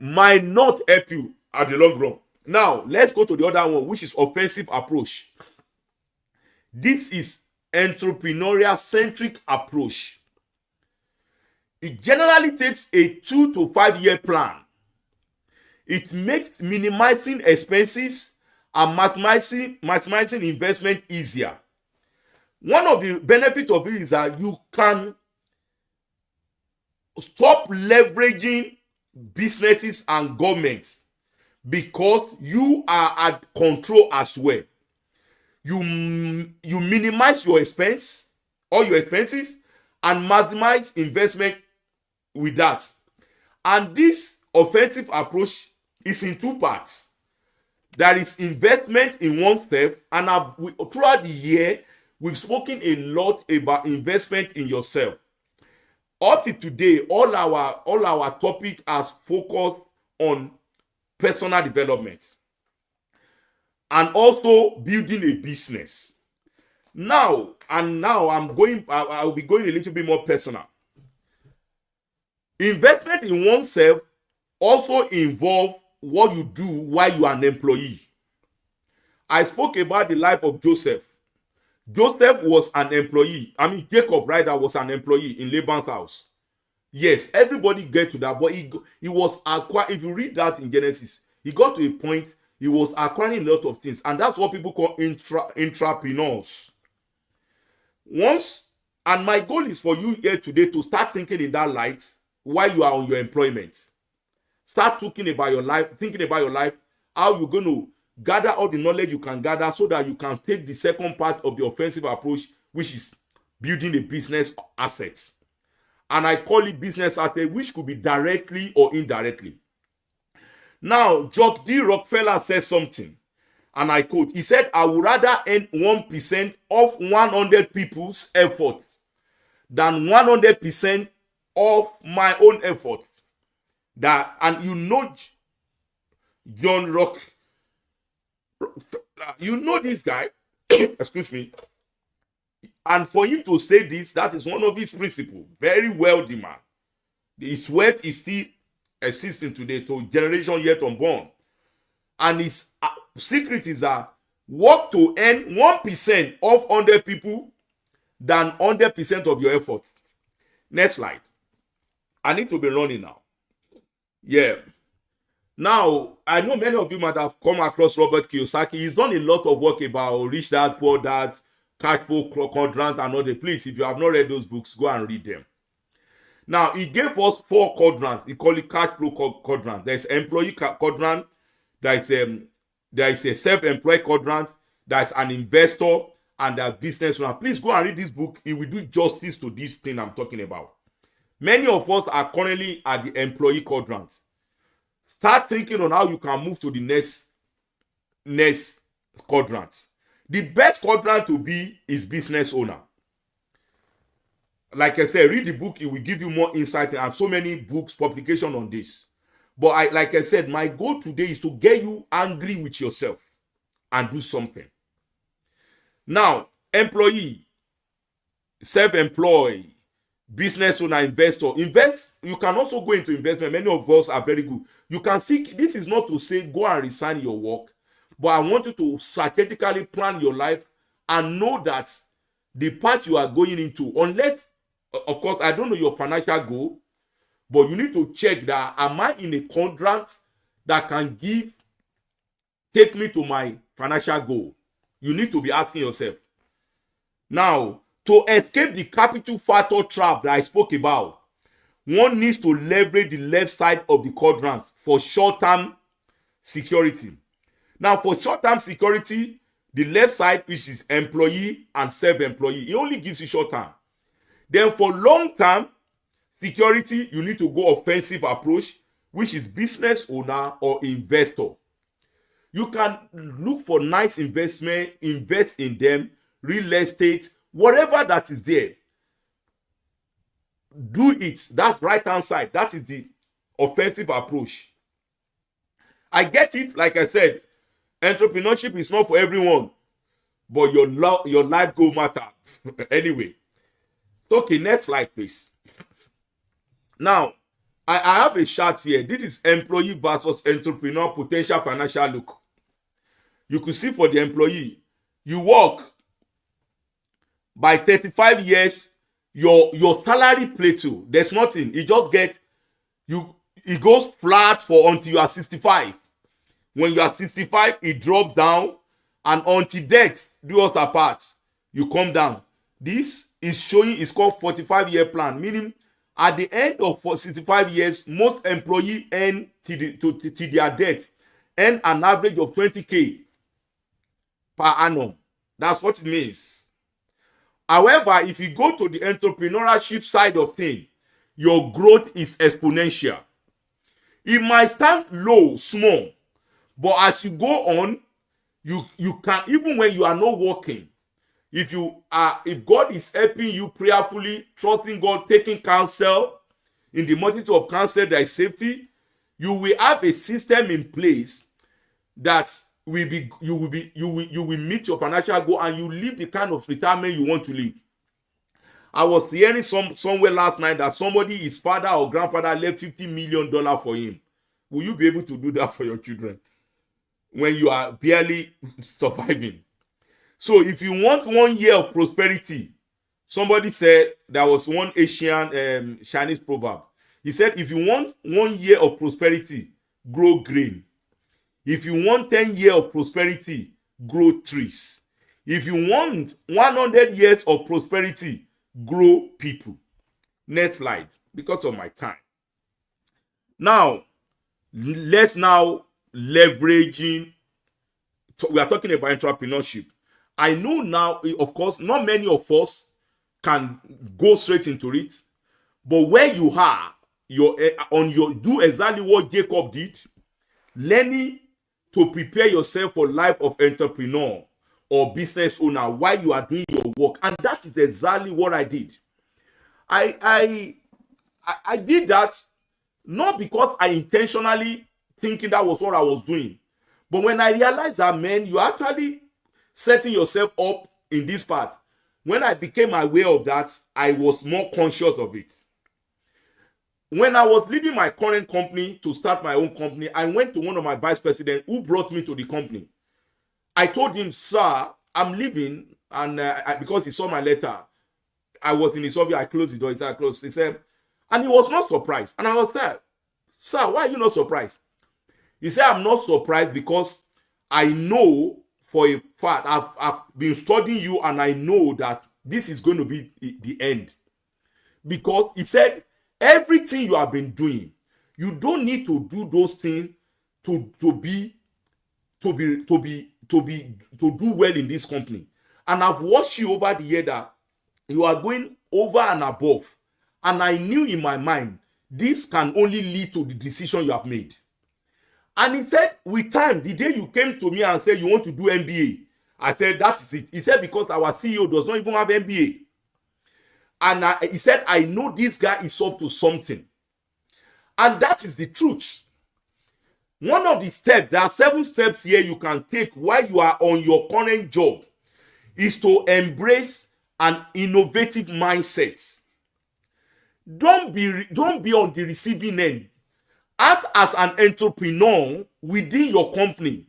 Might not help you at the long run. Now let's go to the other one, which is offensive approach. This is entrepreneurial centric approach. It generally takes a 2 to 5 year plan. It makes minimizing expenses and maximizing investment easier. One of the benefits of it is that you can stop leveraging businesses and governments because you are at control as well. You minimize your expenses and maximize investment with that. And this offensive approach is in two parts. There is investment in oneself, and throughout the year, we've spoken a lot about investment in yourself. Up to today, all our topic has focused on personal development and also building a business. Now I'll be going a little bit more personal. Investment in oneself also involve what you do while you are an employee. I spoke about the life of Joseph. Joseph was an employee. I mean, Jacob, rather, was an employee in Laban's house. Yes, everybody get to that, but he was acquiring. If you read that in Genesis, he got to a point he was acquiring a lot of things, and that's what people call entrepreneurs. And my goal is for you here today to start thinking in that light while you are on your employment. Start thinking about your life, how you're going to gather all the knowledge you can gather so that you can take the second part of the offensive approach, which is building a business asset. And I call it business asset, which could be directly or indirectly. Now, George D. Rockefeller says something, and I quote, he said, I would rather earn 1% of 100 people's effort than 100% of my own effort. And you know John Rock, you know this guy, excuse me, and for him to say this, that is one of his principles. Very wealthy man. His wealth is still existing today to generation yet unborn. And his secret is that work to earn 1% of 100 people than 100% of your effort. Next slide. I need to be running now. Yeah. Now, I know many of you might have come across Robert Kiyosaki. He's done a lot of work about Rich Dad, Poor Dad, Cash Flow Quadrant, and other. Please, if you have not read those books, go and read them. Now, he gave us 4 quadrants. He called it Cash Flow Quadrant. There's employee quadrant. There is a self-employed quadrant. There's an investor, and there's business owner. Please go and read this book. It will do justice to this thing I'm talking about. Many of us are currently at the employee quadrant. Start thinking on how you can move to the next quadrant. The best quadrant to be is business owner. Like I said, read the book. It will give you more insight. I have so many books, publication on this. But like I said, my goal today is to get you angry with yourself and do something. Now, employee, self-employed, business owner, investor. You can also go into investment. Many of us are very good. You can see, this is not to say go and resign your work, but I want you to strategically plan your life and know that the path you are going into, unless, of course, I don't know your financial goal, but you need to check that, am I in a quadrant that can take me to my financial goal? You need to be asking yourself. Now, to escape the capital factor trap that I spoke about, one needs to leverage the left side of the quadrant for short-term security. Now, for short-term security, the left side, which is employee and self-employee, it only gives you short-term. Then for long-term security, you need to go offensive approach, which is business owner or investor. You can look for nice investment, invest in them, real estate, whatever that is there. Do it. That right-hand side, that is the offensive approach. I get it. Like I said, entrepreneurship is not for everyone, but your life goal matter. Anyway, so okay, next slide, please. Now, I have a chart here. This is employee versus entrepreneur potential financial look. You could see for the employee, you work by 35 years, your salary plateau. There's nothing. It just it goes flat for until you are 65. When you are 65, it drops down, and until death do us apart, you come down. This is showing, it's called 45-year plan, meaning at the end of 65 years, most employees earn to their death, earn an average of 20K per annum. That's what it means. However, if you go to the entrepreneurship side of things, your growth is exponential. It might start low, small, but as you go on, you can, even when you are not working, if God is helping you prayerfully, trusting God, taking counsel, in the multitude of counsel there is safety, you will have a system in place that you will meet your financial goal, and you live the kind of retirement you want to live. I was hearing somewhere last night that somebody, his father or grandfather, left $50 million for him. Will you be able to do that for your children when you are barely surviving? So if you want 1 year of prosperity, somebody said, there was one Asian Chinese proverb. He said, if you want 1 year of prosperity, grow grain. If you want 10 years of prosperity, grow trees. If you want 100 years of prosperity, grow people. Next slide, because of my time. Now, let's now leveraging. We are talking about entrepreneurship. I know now, of course, not many of us can go straight into it, but where you are, do exactly what Jacob did, learning to prepare yourself for life of entrepreneur or business owner while you are doing your work. And that is exactly what I did. I did that not because I intentionally thinking that was what I was doing, but when I realized that, man, you're actually setting yourself up in this part. When I became aware of that, I was more conscious of it. When I was leaving my current company to start my own company, I went to one of my vice presidents who brought me to the company. I told him, sir, I'm leaving, and because he saw my letter, I was in his office, I closed the door, he said, I closed. He said, and he was not surprised. And I was there, sir, why are you not surprised? He said, I'm not surprised because I know for a fact, I've been studying you, and I know that this is going to be the end. Because he said, everything you have been doing, you don't need to do those things to do well in this company. And I've watched you over the year that you are going over and above. And I knew in my mind, this can only lead to the decision you have made. And he said, with time, the day you came to me and said you want to do MBA, I said, that is it. He said, because our CEO does not even have MBA. And he said, I know this guy is up to something. And that is the truth. One of the steps, there are 7 steps here you can take while you are on your current job, is to embrace an innovative mindset. Don't be on the receiving end. Act as an entrepreneur within your company.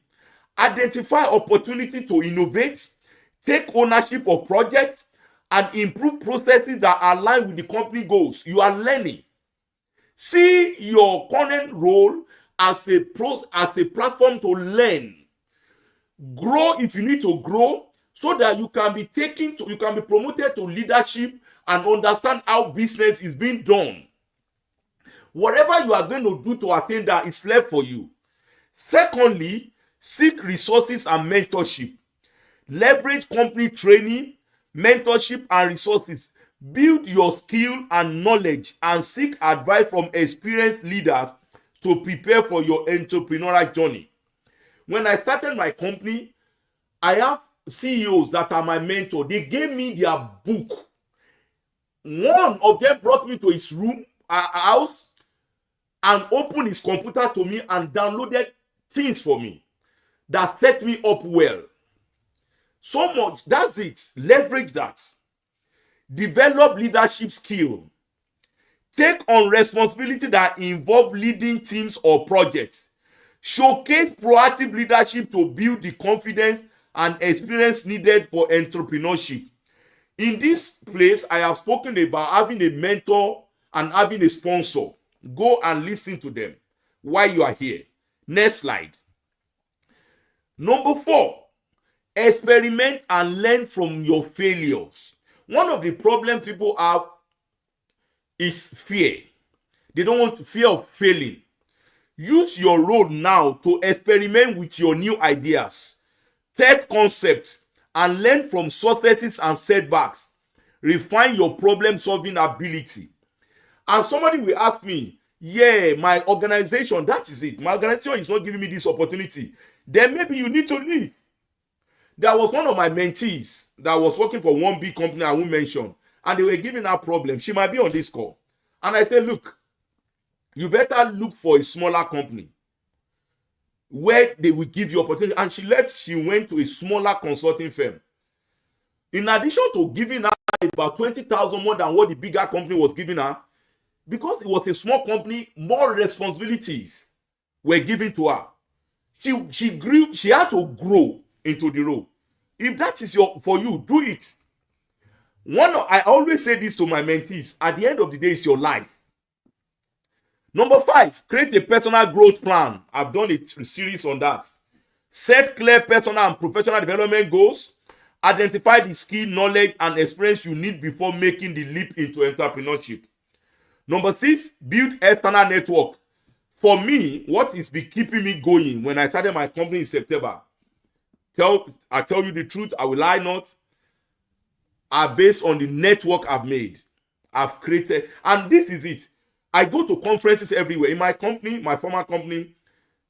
Identify opportunity to innovate, take ownership of projects, and improve processes that align with the company goals. You are learning. See your current role as a platform to learn. Grow if you need to grow, so that you can be promoted to leadership and understand how business is being done. Whatever you are going to do to attain that is left for you. Secondly, seek resources and mentorship. Leverage company training, mentorship, and resources. Build your skill and knowledge, and seek advice from experienced leaders to prepare for your entrepreneurial journey. When I started my company, I have CEOs that are my mentor. They gave me their book. One of them brought me to his room, house, and opened his computer to me and downloaded things for me that set me up well. So much, that's it. Leverage that. Develop leadership skill. Take on responsibility that involve leading teams or projects. Showcase proactive leadership to build the confidence and experience needed for entrepreneurship. In this place, I have spoken about having a mentor and having a sponsor. Go and listen to them while you are here. Next slide. Number 4, experiment and learn from your failures. One of the problems people have is fear. They don't want fear of failing. Use your role now to experiment with your new ideas. Test concepts and learn from successes and setbacks. Refine your problem-solving ability. And somebody will ask me, yeah, my organization, that is it. My organization is not giving me this opportunity. Then maybe you need to leave. There was one of my mentees that was working for one big company I won't mention, and they were giving her problems. She might be on this call. And I said, look, you better look for a smaller company where they will give you opportunity. And she left, she went to a smaller consulting firm. In addition to giving her about 20,000 more than what the bigger company was giving her, because it was a small company, more responsibilities. were given to her. She grew, she had to grow into the role. If that is for you, do it. I always say this to my mentees: at the end of the day, it's your life. Number 5, create a personal growth plan. I've done a series on that. Set clear personal and professional development goals. Identify the skill, knowledge, and experience you need before making the leap into entrepreneurship. Number 6, build external network. For me, what is keeping me going when I started my company in September, I tell you the truth, I will lie not, are based on the network I've made, I've created. And this is it. I go to conferences everywhere. In my company, my former company,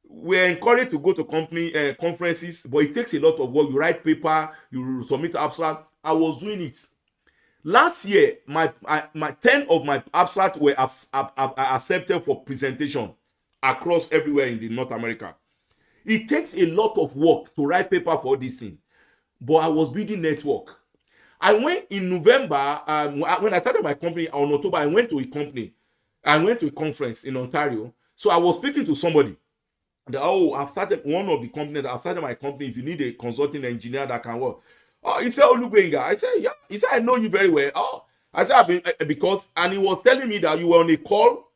we're encouraged to go to company conferences, but it takes a lot of work. You write paper, you submit abstract. I was doing it. Last year, my 10 of my abstracts were accepted for presentation across everywhere in the North America. It takes a lot of work to write paper for this thing, but I was building network. I went in November, when I started my company on October, I went to a conference in Ontario. So I was speaking to somebody. I've started one of the companies. I've started my company. If you need a consulting engineer that can work. Oh, he said, Olubenga. I said, yeah. He said, I know you very well. Oh, I said, and he was telling me that you were on a call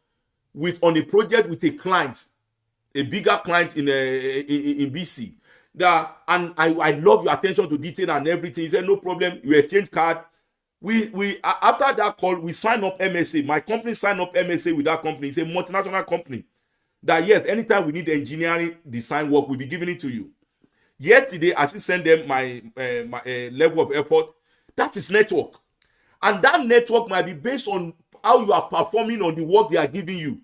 on a project with a client, a bigger client in BC. And I love your attention to detail and everything. He said, no problem. You exchange card. We after that call, we signed up MSA. My company signed up MSA with that company. It's a multinational company. That yes, anytime we need engineering design work, we'll be giving it to you. Yesterday, I still send them my level of effort. That is network. And that network might be based on how you are performing on the work they are giving you.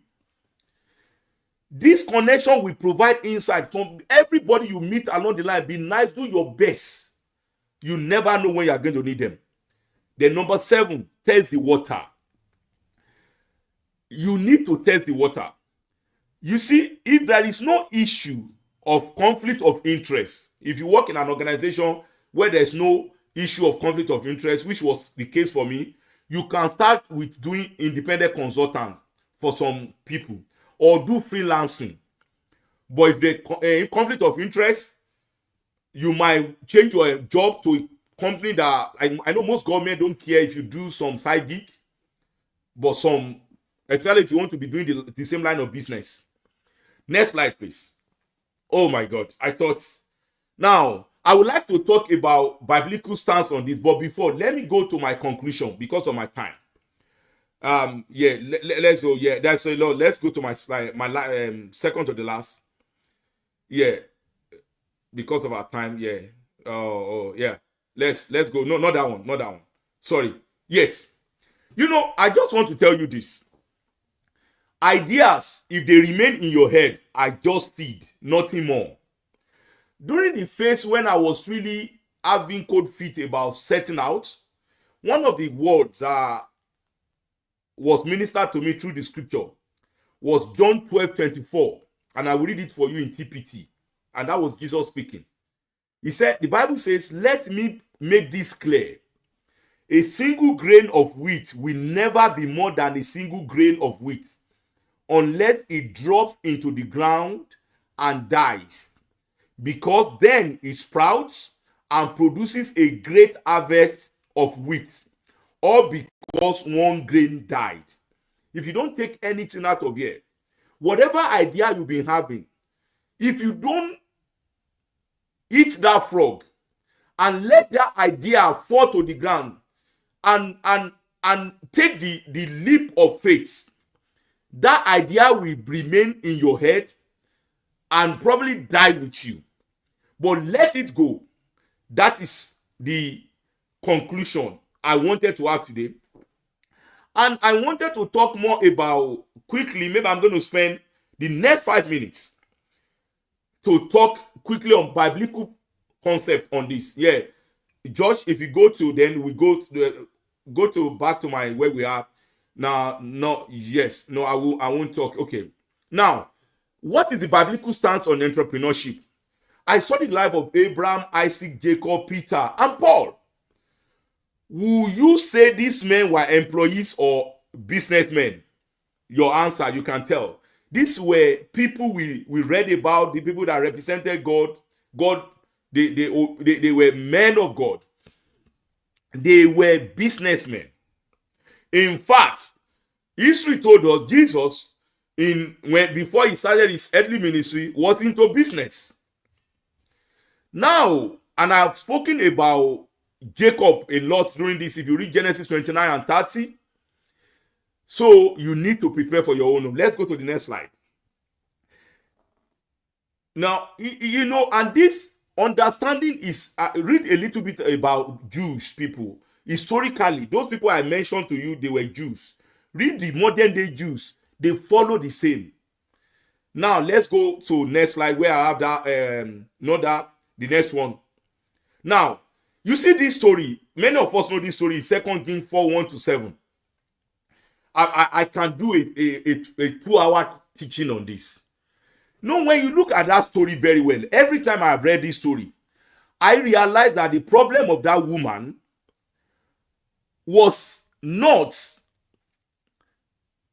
This connection will provide insight from everybody you meet along the line. Be nice, do your best. You never know when you are going to need them. Then number 7, test the water. You need to test the water. You see, if there is no issue of conflict of interest, if you work in an organization where there's no issue of conflict of interest, which was the case for me, you can start with doing independent consultant for some people or do freelancing. But if the conflict of interest, you might change your job to a company that I know most government don't care if you do some side gig, but especially if you want to be doing the same line of business. Next slide, please. Oh my God, now I would like to talk about biblical stance on this, but before, let me go to my conclusion because of my time. Let's go. Yeah, that's a lot. Let's go to my slide, my second to the last. Yeah, because of our time. Yeah. Yeah. Let's go. No, not that one. Sorry. Yes. I just want to tell you this. Ideas, if they remain in your head, are just seed, nothing more. During the phase when I was really having cold feet about setting out, one of the words that was ministered to me through the scripture was John 12:24, and I will read it for you in TPT, and that was Jesus speaking. He said, the Bible says, let me make this clear. A single grain of wheat will never be more than a single grain of wheat unless it drops into the ground and dies, because then it sprouts and produces a great harvest of wheat, or because one grain died. If you don't take anything out of here, whatever idea you've been having, if you don't eat that frog and let that idea fall to the ground and take the leap of faith, that idea will remain in your head and probably die with you. But let it go. That is the conclusion I wanted to have today. And I wanted to talk more about, quickly, maybe I'm going to spend the next 5 minutes to talk quickly on biblical concept on this. Yeah, Josh, if you go to, then we go to back to where we are. Now, no, yes, no, I won't talk. Okay. Now, what is the biblical stance on entrepreneurship? I saw the life of Abraham, Isaac, Jacob, Peter, and Paul. Will you say these men were employees or businessmen? Your answer, you can tell. These were people we read about, the people that represented God. They were men of God. They were businessmen. In fact, history told us Jesus, before he started his earthly ministry, was into business. Now, and I've spoken about Jacob a lot during this. If you read Genesis 29 and 30, so you need to prepare for your own home. Let's go to the next slide. Now, and this understanding is, read a little bit about Jewish people. Historically, those people I mentioned to you, they were Jews. Read the modern day Jews. They follow the same. Now, let's go to next slide where I have that, the next one. Now, you see this story. Many of us know this story in 2 Kings 4:1-7. I can do a 2-hour teaching on this. No, when you look at that story very well, every time I've read this story, I realize that the problem of that woman was not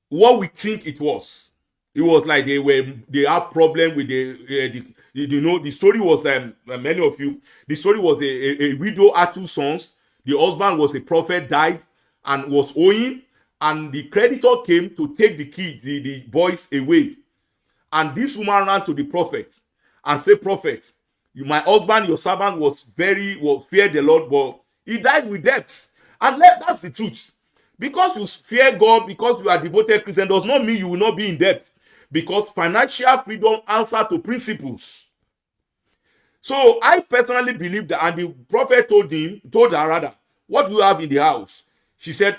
what we think it was. It was like they had problem with the story was, many of you, the story was a widow had 2 sons. The husband was a prophet, died and was owing, and the creditor came to take the kids, the boys away. And this woman ran to the prophet and said, "Prophet, my husband, your servant was feared the Lord, but he died with debt." And that's the truth. Because you fear God, because you are a devoted Christian, does not mean you will not be in debt. Because financial freedom answers to principles. So I personally believe that, and the prophet told her, "What do you have in the house?" She said,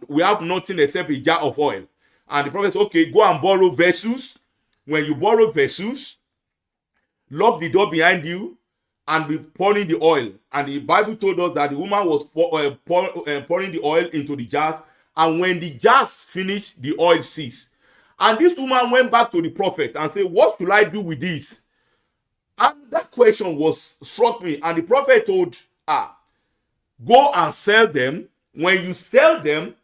"We have nothing except a jar of oil." And the prophet said, "Okay, go and borrow vessels. When you borrow vessels, lock the door behind you and be pouring the oil." And the Bible told us that the woman was pouring the oil into the jars. And when the jars finished, the oil ceased. And this woman went back to the prophet and said, "What should I do with this?" And that question struck me. And the prophet told her, "Go and sell them. When you sell them,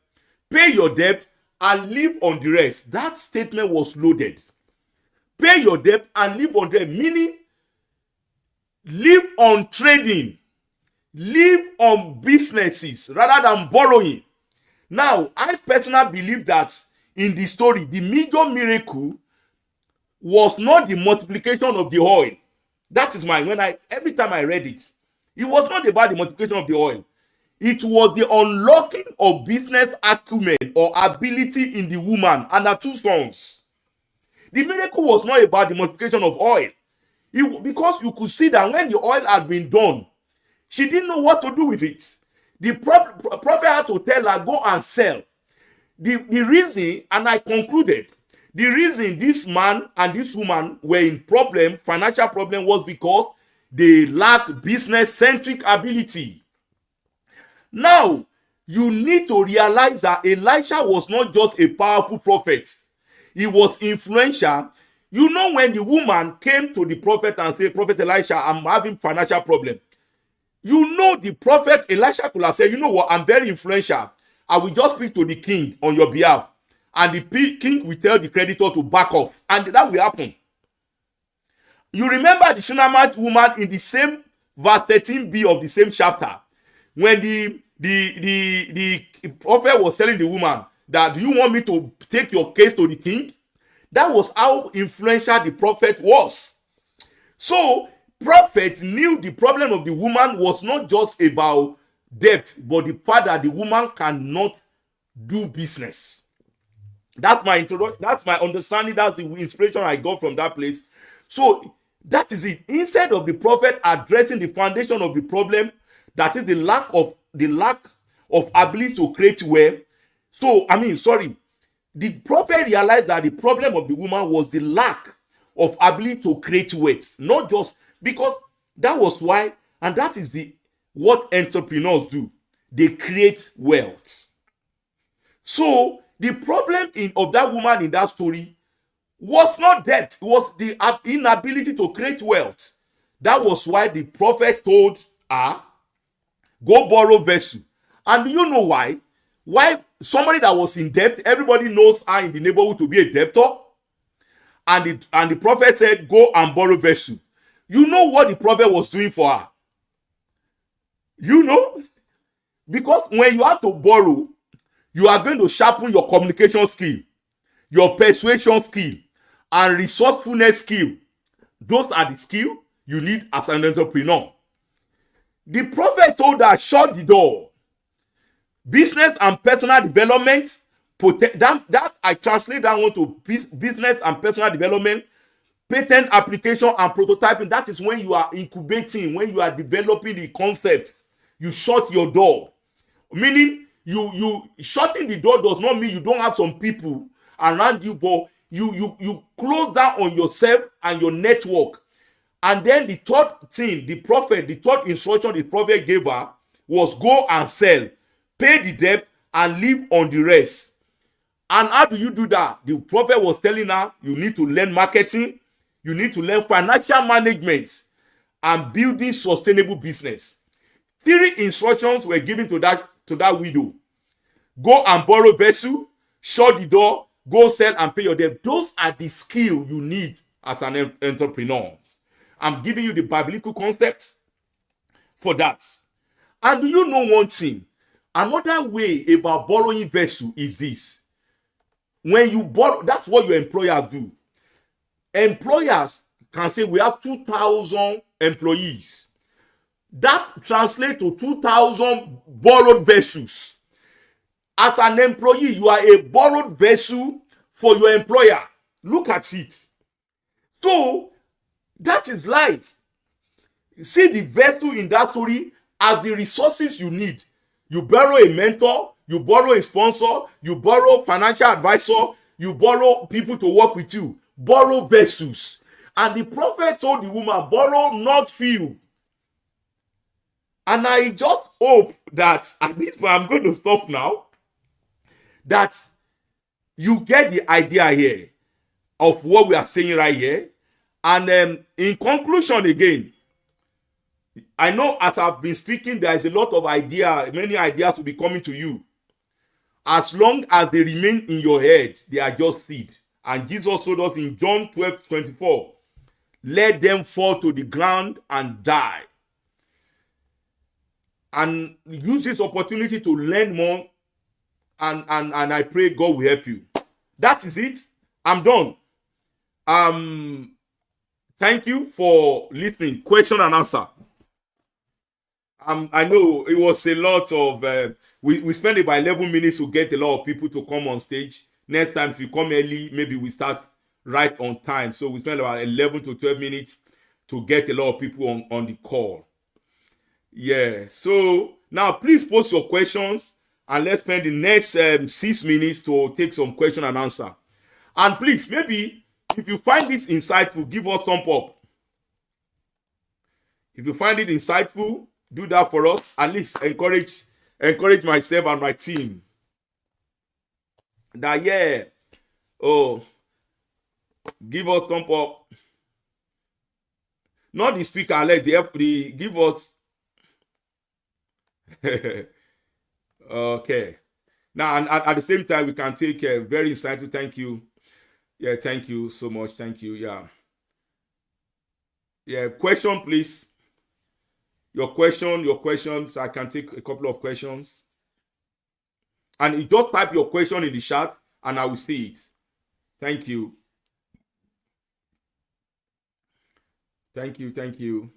pay your debt and live on the rest." That statement was loaded. Pay your debt and live on them, meaning live on trading, live on businesses rather than borrowing. Now, I personally believe that in the story, the major miracle was not the multiplication of the oil. That is every time I read it, it was not about the multiplication of the oil. It was the unlocking of business acumen or ability in the woman and her 2 sons. The miracle was not about the multiplication of oil. Because you could see that when the oil had been done, she didn't know what to do with it. The prophet had to tell her, "Go and sell." The reason, and I concluded, the reason this man and this woman were in financial problem, was because they lacked business-centric ability. Now, you need to realize that Elisha was not just a powerful prophet. He was influential. You know, when the woman came to the prophet and said, "Prophet Elisha, I'm having financial problem," you know, the prophet Elisha could have said, "You know what, I'm very influential. I will just speak to the king on your behalf." And the king will tell the creditor to back off. And that will happen. You remember the Shunammite woman in the same verse 13b of the same chapter, when the prophet was telling the woman that, "Do you want me to take your case to the king?" That was how influential the prophet was. So, prophet knew the problem of the woman was not just about debt, but the fact that the woman cannot do business. That's my understanding. That's the inspiration I got from that place. So that is it. Instead of the prophet addressing the foundation of the problem, that is the lack of ability to create wealth. The prophet realized that the problem of the woman was the lack of ability to create wealth. Not just because that was why, and that is what entrepreneurs do. They create wealth. So the problem of that woman in that story was not debt, it was the inability to create wealth. That was why the prophet told her, "Go borrow vessel." And do you know why? Why somebody that was in debt, everybody knows her in the neighborhood to be a debtor. and the prophet said, go and borrow vessel. You know what the prophet was doing for her? You know? Because when you have to borrow, you are going to sharpen your communication skill, your persuasion skill, and resourcefulness skill. Those are the skills you need as an entrepreneur. The prophet told her, shut the door. Business and personal development, that I translate that one to business and personal development, patent application and prototyping. That is when you are incubating, when you are developing the concept. You shut your door. Meaning, you shutting the door does not mean you don't have some people around you, but you close down on yourself and your network. And then the third thing, the third instruction the prophet gave her was go and sell, pay the debt, and live on the rest. And how do you do that? The prophet was telling her, you need to learn marketing, you need to learn financial management, and building sustainable business. 3 instructions were given to that widow. Go and borrow vessel, shut the door, go sell and pay your debt. Those are the skills you need as an entrepreneur. I'm giving you the biblical concept for that. And do you know one thing? Another way about borrowing vessel is this. When you borrow, that's what your employer do. Employers can say we have 2,000 employees. That translates to 2,000 borrowed vessels. As an employee, you are a borrowed vessel for your employer. Look at it. So, that is life. See the vessel in that story as the resources you need. You borrow a mentor, you borrow a sponsor, you borrow financial advisor, you borrow people to work with you. Borrow vessels. And the prophet told the woman, borrow not few. And I just hope that, at this point, I'm going to stop now, that you get the idea here of what we are saying right here. And in conclusion again, I know as I've been speaking, there is a lot of many ideas will be coming to you. As long as they remain in your head, they are just seed. And Jesus told us in John 12:24, let them fall to the ground and die. And use this opportunity to learn more. And I pray God will help you. That is it. I'm done. Thank you for listening. Question and answer. I know it was a lot of, we spent about 11 minutes to get a lot of people to come on stage. Next time, if you come early, maybe we start right on time. So we spent about 11 to 12 minutes to get a lot of people on the call. Yeah, so now please post your questions and let's spend the next 6 minutes to take some question and answer. And please, maybe if you find this insightful, give us thumb up. If you find it insightful, do that for us. At least encourage myself and my team. That give us thumb up. Not the speaker, let the give us. Okay. Now, and at the same time, we can take a very insightful. Thank you. Yeah, thank you so much. Thank you. Yeah. Question, please. Your questions. I can take a couple of questions. And you just type your question in the chat and I will see it. Thank you. Thank you.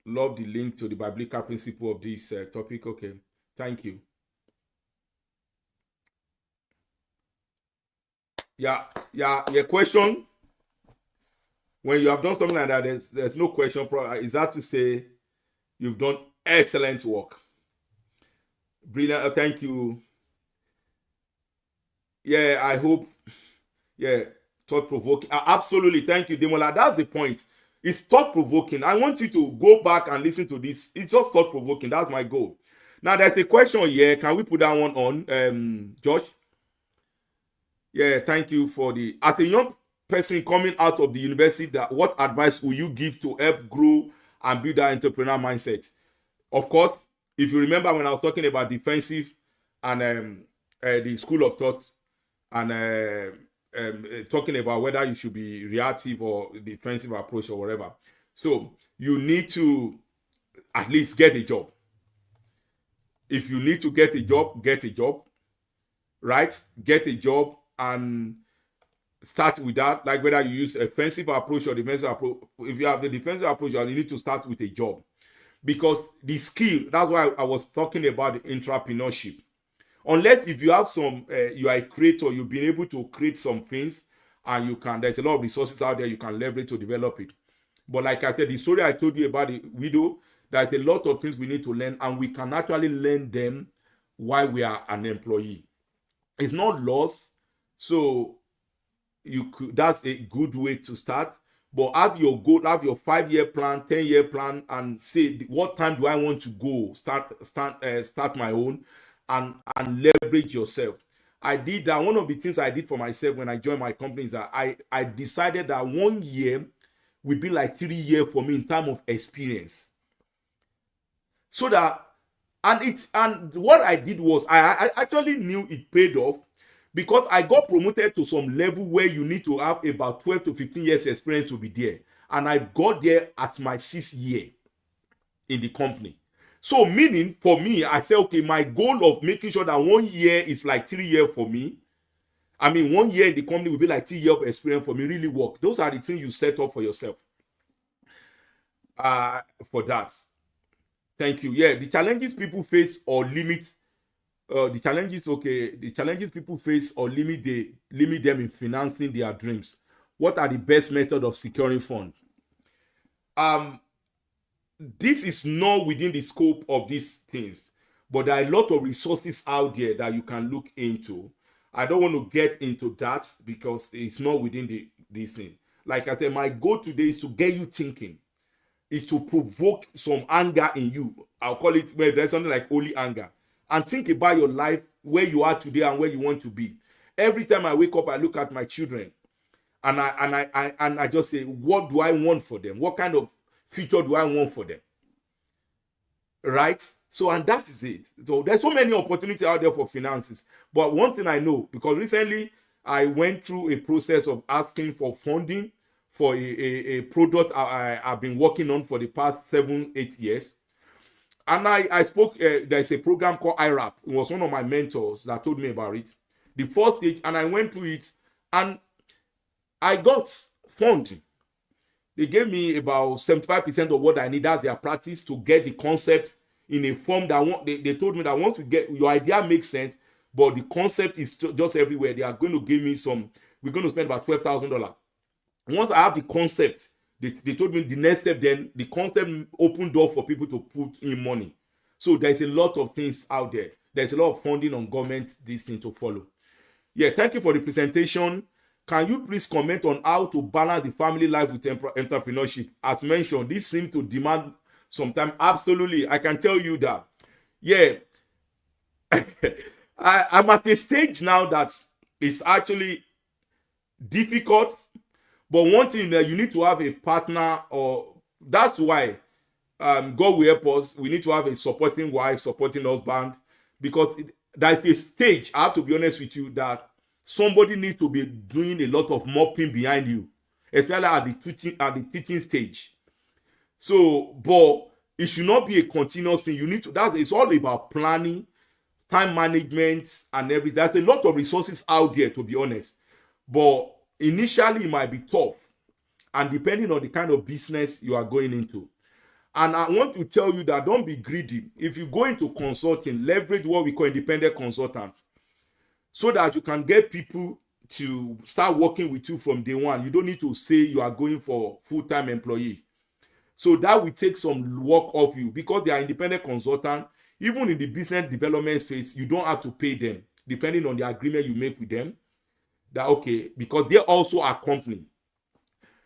Love the link to the biblical principle of this topic. Okay. Thank you. Yeah. Question. When you have done something like that, there's no question. Is that to say you've done excellent work? Brilliant. Thank you. Yeah, I hope. Yeah, thought-provoking. Absolutely. Thank you, Demola. That's the point. It's thought-provoking. I want you to go back and listen to this. It's just thought-provoking. That's my goal. Now, there's a question here. Can we put that one on, Josh? Yeah, thank you for the... As a young person coming out of the university, what advice will you give to help grow and build that entrepreneurial mindset? Of course, if you remember when I was talking about defensive and the school of thought, and talking about whether you should be reactive or defensive approach or whatever. So you need to at least get a job. If you need to get a job, right? Get a job and start with that. Like whether you use offensive approach or defensive approach. If you have the defensive approach, you need to start with a job. Because the skill, that's why I was talking about the entrepreneurship. Unless if you have some, you are a creator, you've been able to create some things, and there's a lot of resources out there you can leverage to develop it. But like I said, the story I told you about the widow, there's a lot of things we need to learn, and we can actually learn them while we are an employee. It's not lost, so that's a good way to start. But have your goal, have your 5-year plan, 10-year plan, and say what time do I want to go start my own, and leverage yourself. I did that. One of the things I did for myself when I joined my company is that I decided that 1 year will be like 3 years for me in terms of experience. So that and what I did was I actually knew it paid off, because I got promoted to some level where you need to have about 12 to 15 years experience to be there. And I got there at my 6th year in the company. So meaning for me, I said, okay, my goal of making sure that 1 year is like 3 years for me. I mean, 1 year in the company will be like 3 years of experience for me, really work. Those are the things you set up for yourself. For that. Thank you. Yeah, the challenges people face or limit the challenges people face or limit them in financing their dreams. What are the best method of securing funds? This is not within the scope of these things, but there are a lot of resources out there that you can look into. I don't want to get into that because it's not within this thing. Like I said, my goal today is to get you thinking, is to provoke some anger in you. I'll call it, well, there's something like holy anger. And think about your life, where you are today and where you want to be. Every time I wake up, I look at my children, and I just say, what do I want for them? What kind of future do I want for them? Right? So, and that is it. So there's so many opportunities out there for finances. But one thing I know, because recently I went through a process of asking for funding for a product I've been working on for the past 7-8 years. And I spoke, there's a program called IRAP. It was one of my mentors that told me about it. The first stage, and I went through it, and I got funding. They gave me about 75% of what I need as their practice to get the concept in a form that they told me that once we get, your idea makes sense, but the concept is just everywhere. They are going to give me we're going to spend about $12,000. Once I have the concept, they told me the next step, then the concept opened door for people to put in money. So there's a lot of things out there. There's a lot of funding on government, this thing to follow. Yeah, thank you for the presentation. Can you please comment on how to balance the family life with entrepreneurship? As mentioned, this seems to demand some time. Absolutely, I can tell you that. Yeah, I'm at a stage now that it's actually difficult. But one thing that you need to have a partner, or that's why God will help us. We need to have a supporting wife, supporting husband, because there's a stage, I have to be honest with you, that somebody needs to be doing a lot of mopping behind you, especially at the teaching stage. So, but it should not be a continuous thing. You need to, it's all about planning, time management, and everything. There's a lot of resources out there, to be honest. But initially, it might be tough, and depending on the kind of business you are going into. And I want to tell you that don't be greedy. If you go into consulting, leverage what we call independent consultants, so that you can get people to start working with you from day one. You don't need to say you are going for full-time employee. So that will take some work off you, because they are independent consultant. Even in the business development phase, you don't have to pay them, depending on the agreement you make with them. That okay, because they also are company.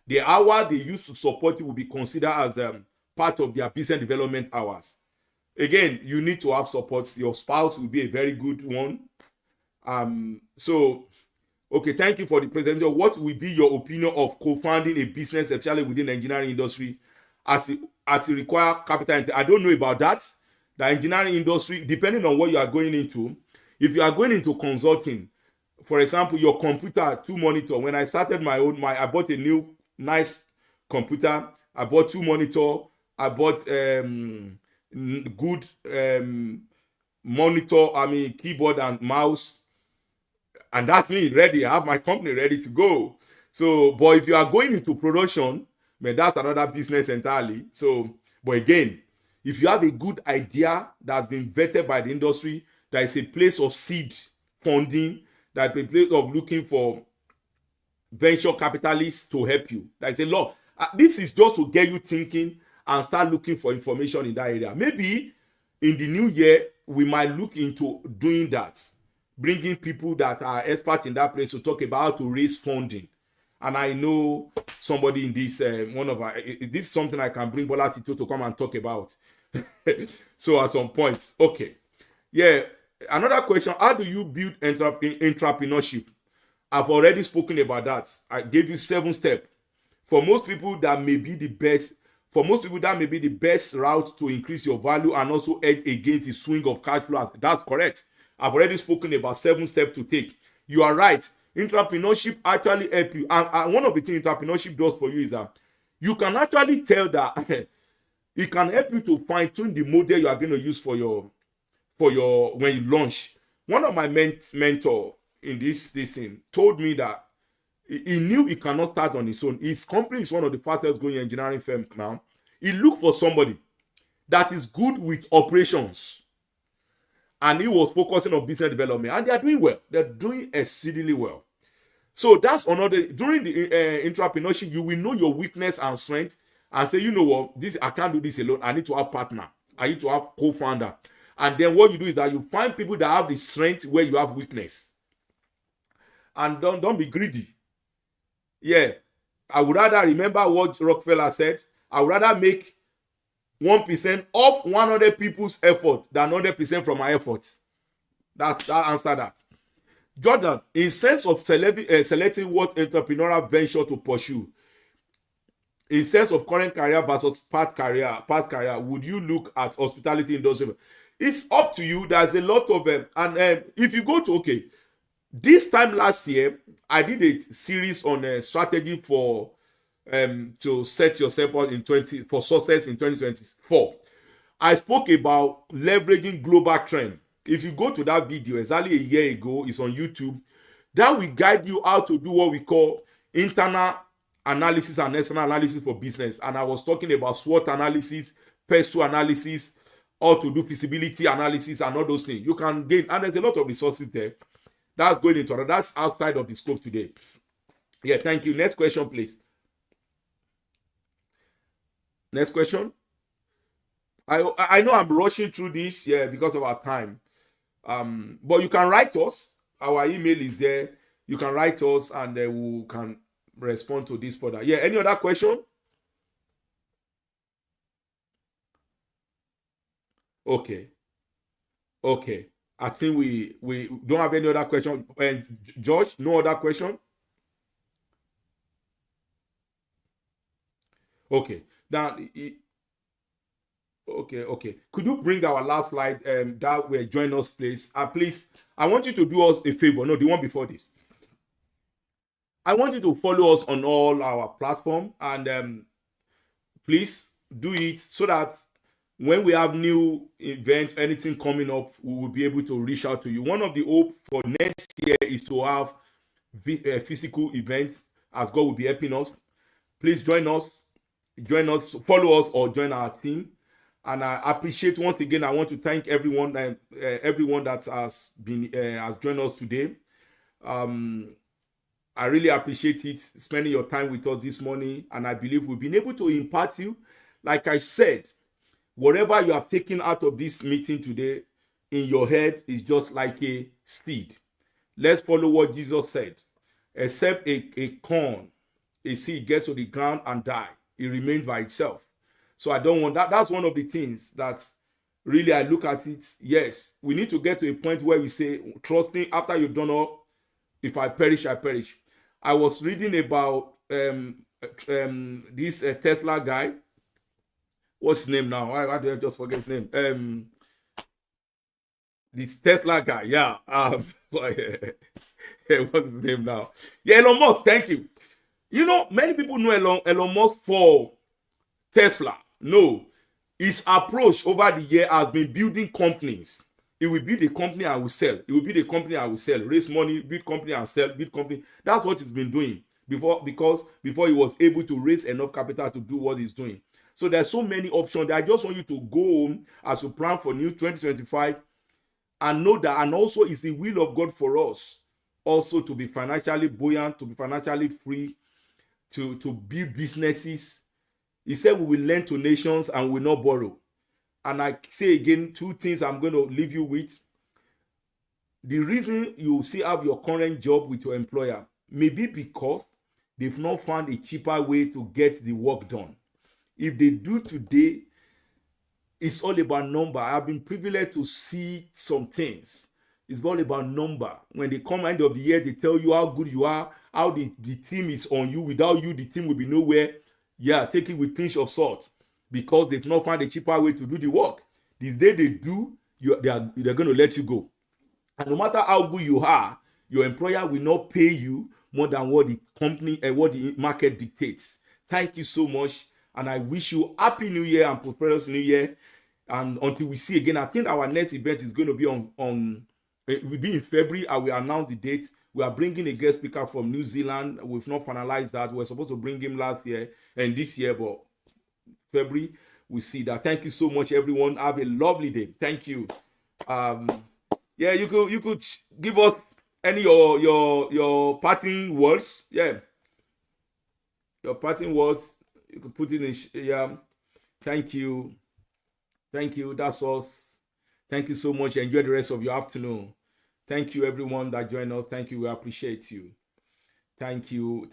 The hour they use to support you will be considered as part of their business development hours. Again, you need to have support. Your spouse will be a very good one. So, okay, thank you for the presentation. What will be your opinion of co-founding a business, especially within the engineering industry, at the require capital? I don't know about that. The engineering industry, depending on what you are going into, if you are going into consulting, For example, your computer, 2 monitor. When I started I bought a new nice computer. I bought 2 monitor. I bought good monitor. Keyboard and mouse, and that's me ready. I have my company ready to go. So, but if you are going into production, man, that's another business entirely. So, but again, if you have a good idea that's been vetted by the industry, there is a place of seed funding, that is a place of looking for venture capitalists to help you. There is a lot. This is just to get you thinking and start looking for information in that area. Maybe in the new year, we might look into doing that, bringing people that are experts in that place to talk about how to raise funding. And I know somebody in this, this is something I can bring Bola Tito to come and talk about. So at some point, okay. Yeah, another question, how do you build entrepreneurship? I've already spoken about that. I gave you 7 steps. For most people, that may be the best. For most people, that may be the best route to increase your value and also hedge against the swing of cash flow. That's correct. I've already spoken about 7 steps to take. You are right. Entrepreneurship actually help you. And one of the things entrepreneurship does for you is that you can actually tell that it can help you to fine-tune the model you are going to use for your when you launch. One of my mentor in this thing told me that he knew he cannot start on his own. His company is one of the fastest growing engineering firms now. He looked for somebody that is good with operations, and he was focusing on business development, and they are doing well. They're doing exceedingly well. So that's another. During the entrepreneurship, you will know your weakness and strength, and say, you know what, this I can't do this alone. I need to have partner. I need to have co-founder. And then what you do is that you find people that have the strength where you have weakness. And don't be greedy. Yeah, I would rather remember what Rockefeller said. I would rather make 1% of 100 people's effort than 100% from my efforts. That answer that. Jordan, in sense of selecting what entrepreneurial venture to pursue, in sense of current career versus past career, would you look at hospitality industry? It's up to you. There's a lot of if you go to this time last year, I did a series on a strategy for to set yourself up for success in 2024. I spoke about leveraging global trend. If you go to that video exactly a year ago, it's on YouTube. That will guide you how to do what we call internal analysis and external analysis for business. And I was talking about SWOT analysis, PES2 analysis, how to do feasibility analysis and all those things. You can gain, and there's a lot of resources there. That's going into that. That's outside of the scope today. Yeah, thank you. Next question, please. Next question. I know I'm rushing through this, yeah, because of our time. But you can write us. Our email is there. You can write us, and we can respond to this further. Yeah, any other question? Okay. I think we don't have any other question. And George, no other question? Okay. Now, okay. Could you bring our last slide that will join us, please? Please, I want you to do us a favor. No, the one before this. I want you to follow us on all our platform, and please do it so that when we have new events, anything coming up, we will be able to reach out to you. One of the hope for next year is to have physical events, as God will be helping us. Please join us, follow us, or join our team. And I appreciate, once again, I want to thank everyone that has joined us today. I really appreciate it, spending your time with us this morning, and I believe we've been able to impart you. Like I said, whatever you have taken out of this meeting today in your head is just like a seed. Let's follow what Jesus said. Except a corn, a seed gets to the ground and die, it remains by itself. So I don't want that. That's one of the things that really I look at it. Yes, we need to get to a point where we say, trust me, after you've done all, if I perish, I perish. I was reading about this Tesla guy. What's his name now? Why do I just forget his name? This Tesla guy, yeah. What's his name now? Yeah, Elon Musk. Thank you. You know, many people know Elon Musk for Tesla. No, his approach over the year has been building companies. It will build a company and will sell. It will build a company and will sell. Raise money, build company and sell. Build company. That's what he's been doing before he was able to raise enough capital to do what he's doing. So there's so many options. I just want you to go home as you plan for new 2025 and know that, and also it's the will of God for us also to be financially buoyant, to be financially free, to build businesses. He said we will lend to nations and will not borrow. And I say again, two things I'm going to leave you with. The reason you still have your current job with your employer may be because they've not found a cheaper way to get the work done. If they do today, it's all about number. I've been privileged to see some things. It's all about number. When they come end of the year, they tell you how good you are, how the team is on you. Without you, the team will be nowhere. Yeah, take it with a pinch of salt because they've not found a cheaper way to do the work. The day they do, they're going to let you go. And no matter how good you are, your employer will not pay you more than what the company and what the market dictates. Thank you so much. And I wish you happy new year and prosperous new year. And until we see again, I think our next event is going to be it will be in February. I will announce the date. We are bringing a guest speaker from New Zealand. We've not finalized that. We were supposed to bring him last year and this year, but February, we see that. Thank you so much, everyone. Have a lovely day. Thank you. Yeah, you could give us any your parting words. Yeah, your parting words. You could put it in. Yeah, thank you. That's all. Thank you so much. Enjoy the rest of your afternoon. Thank you, everyone that joined us. Thank you. We appreciate you. Thank you.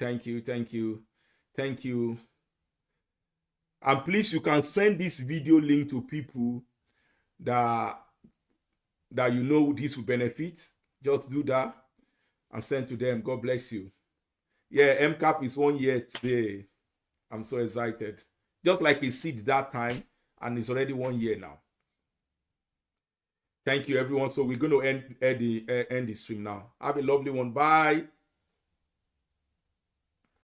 And please, you can send this video link to people that you know this will benefit. Just do that and send to them. God bless you. Yeah, MKAP is 1 year today. I'm so excited. Just like a seed that time, and it's already 1 year now. Thank you, everyone. So we're going to end the stream now. Have a lovely one. Bye.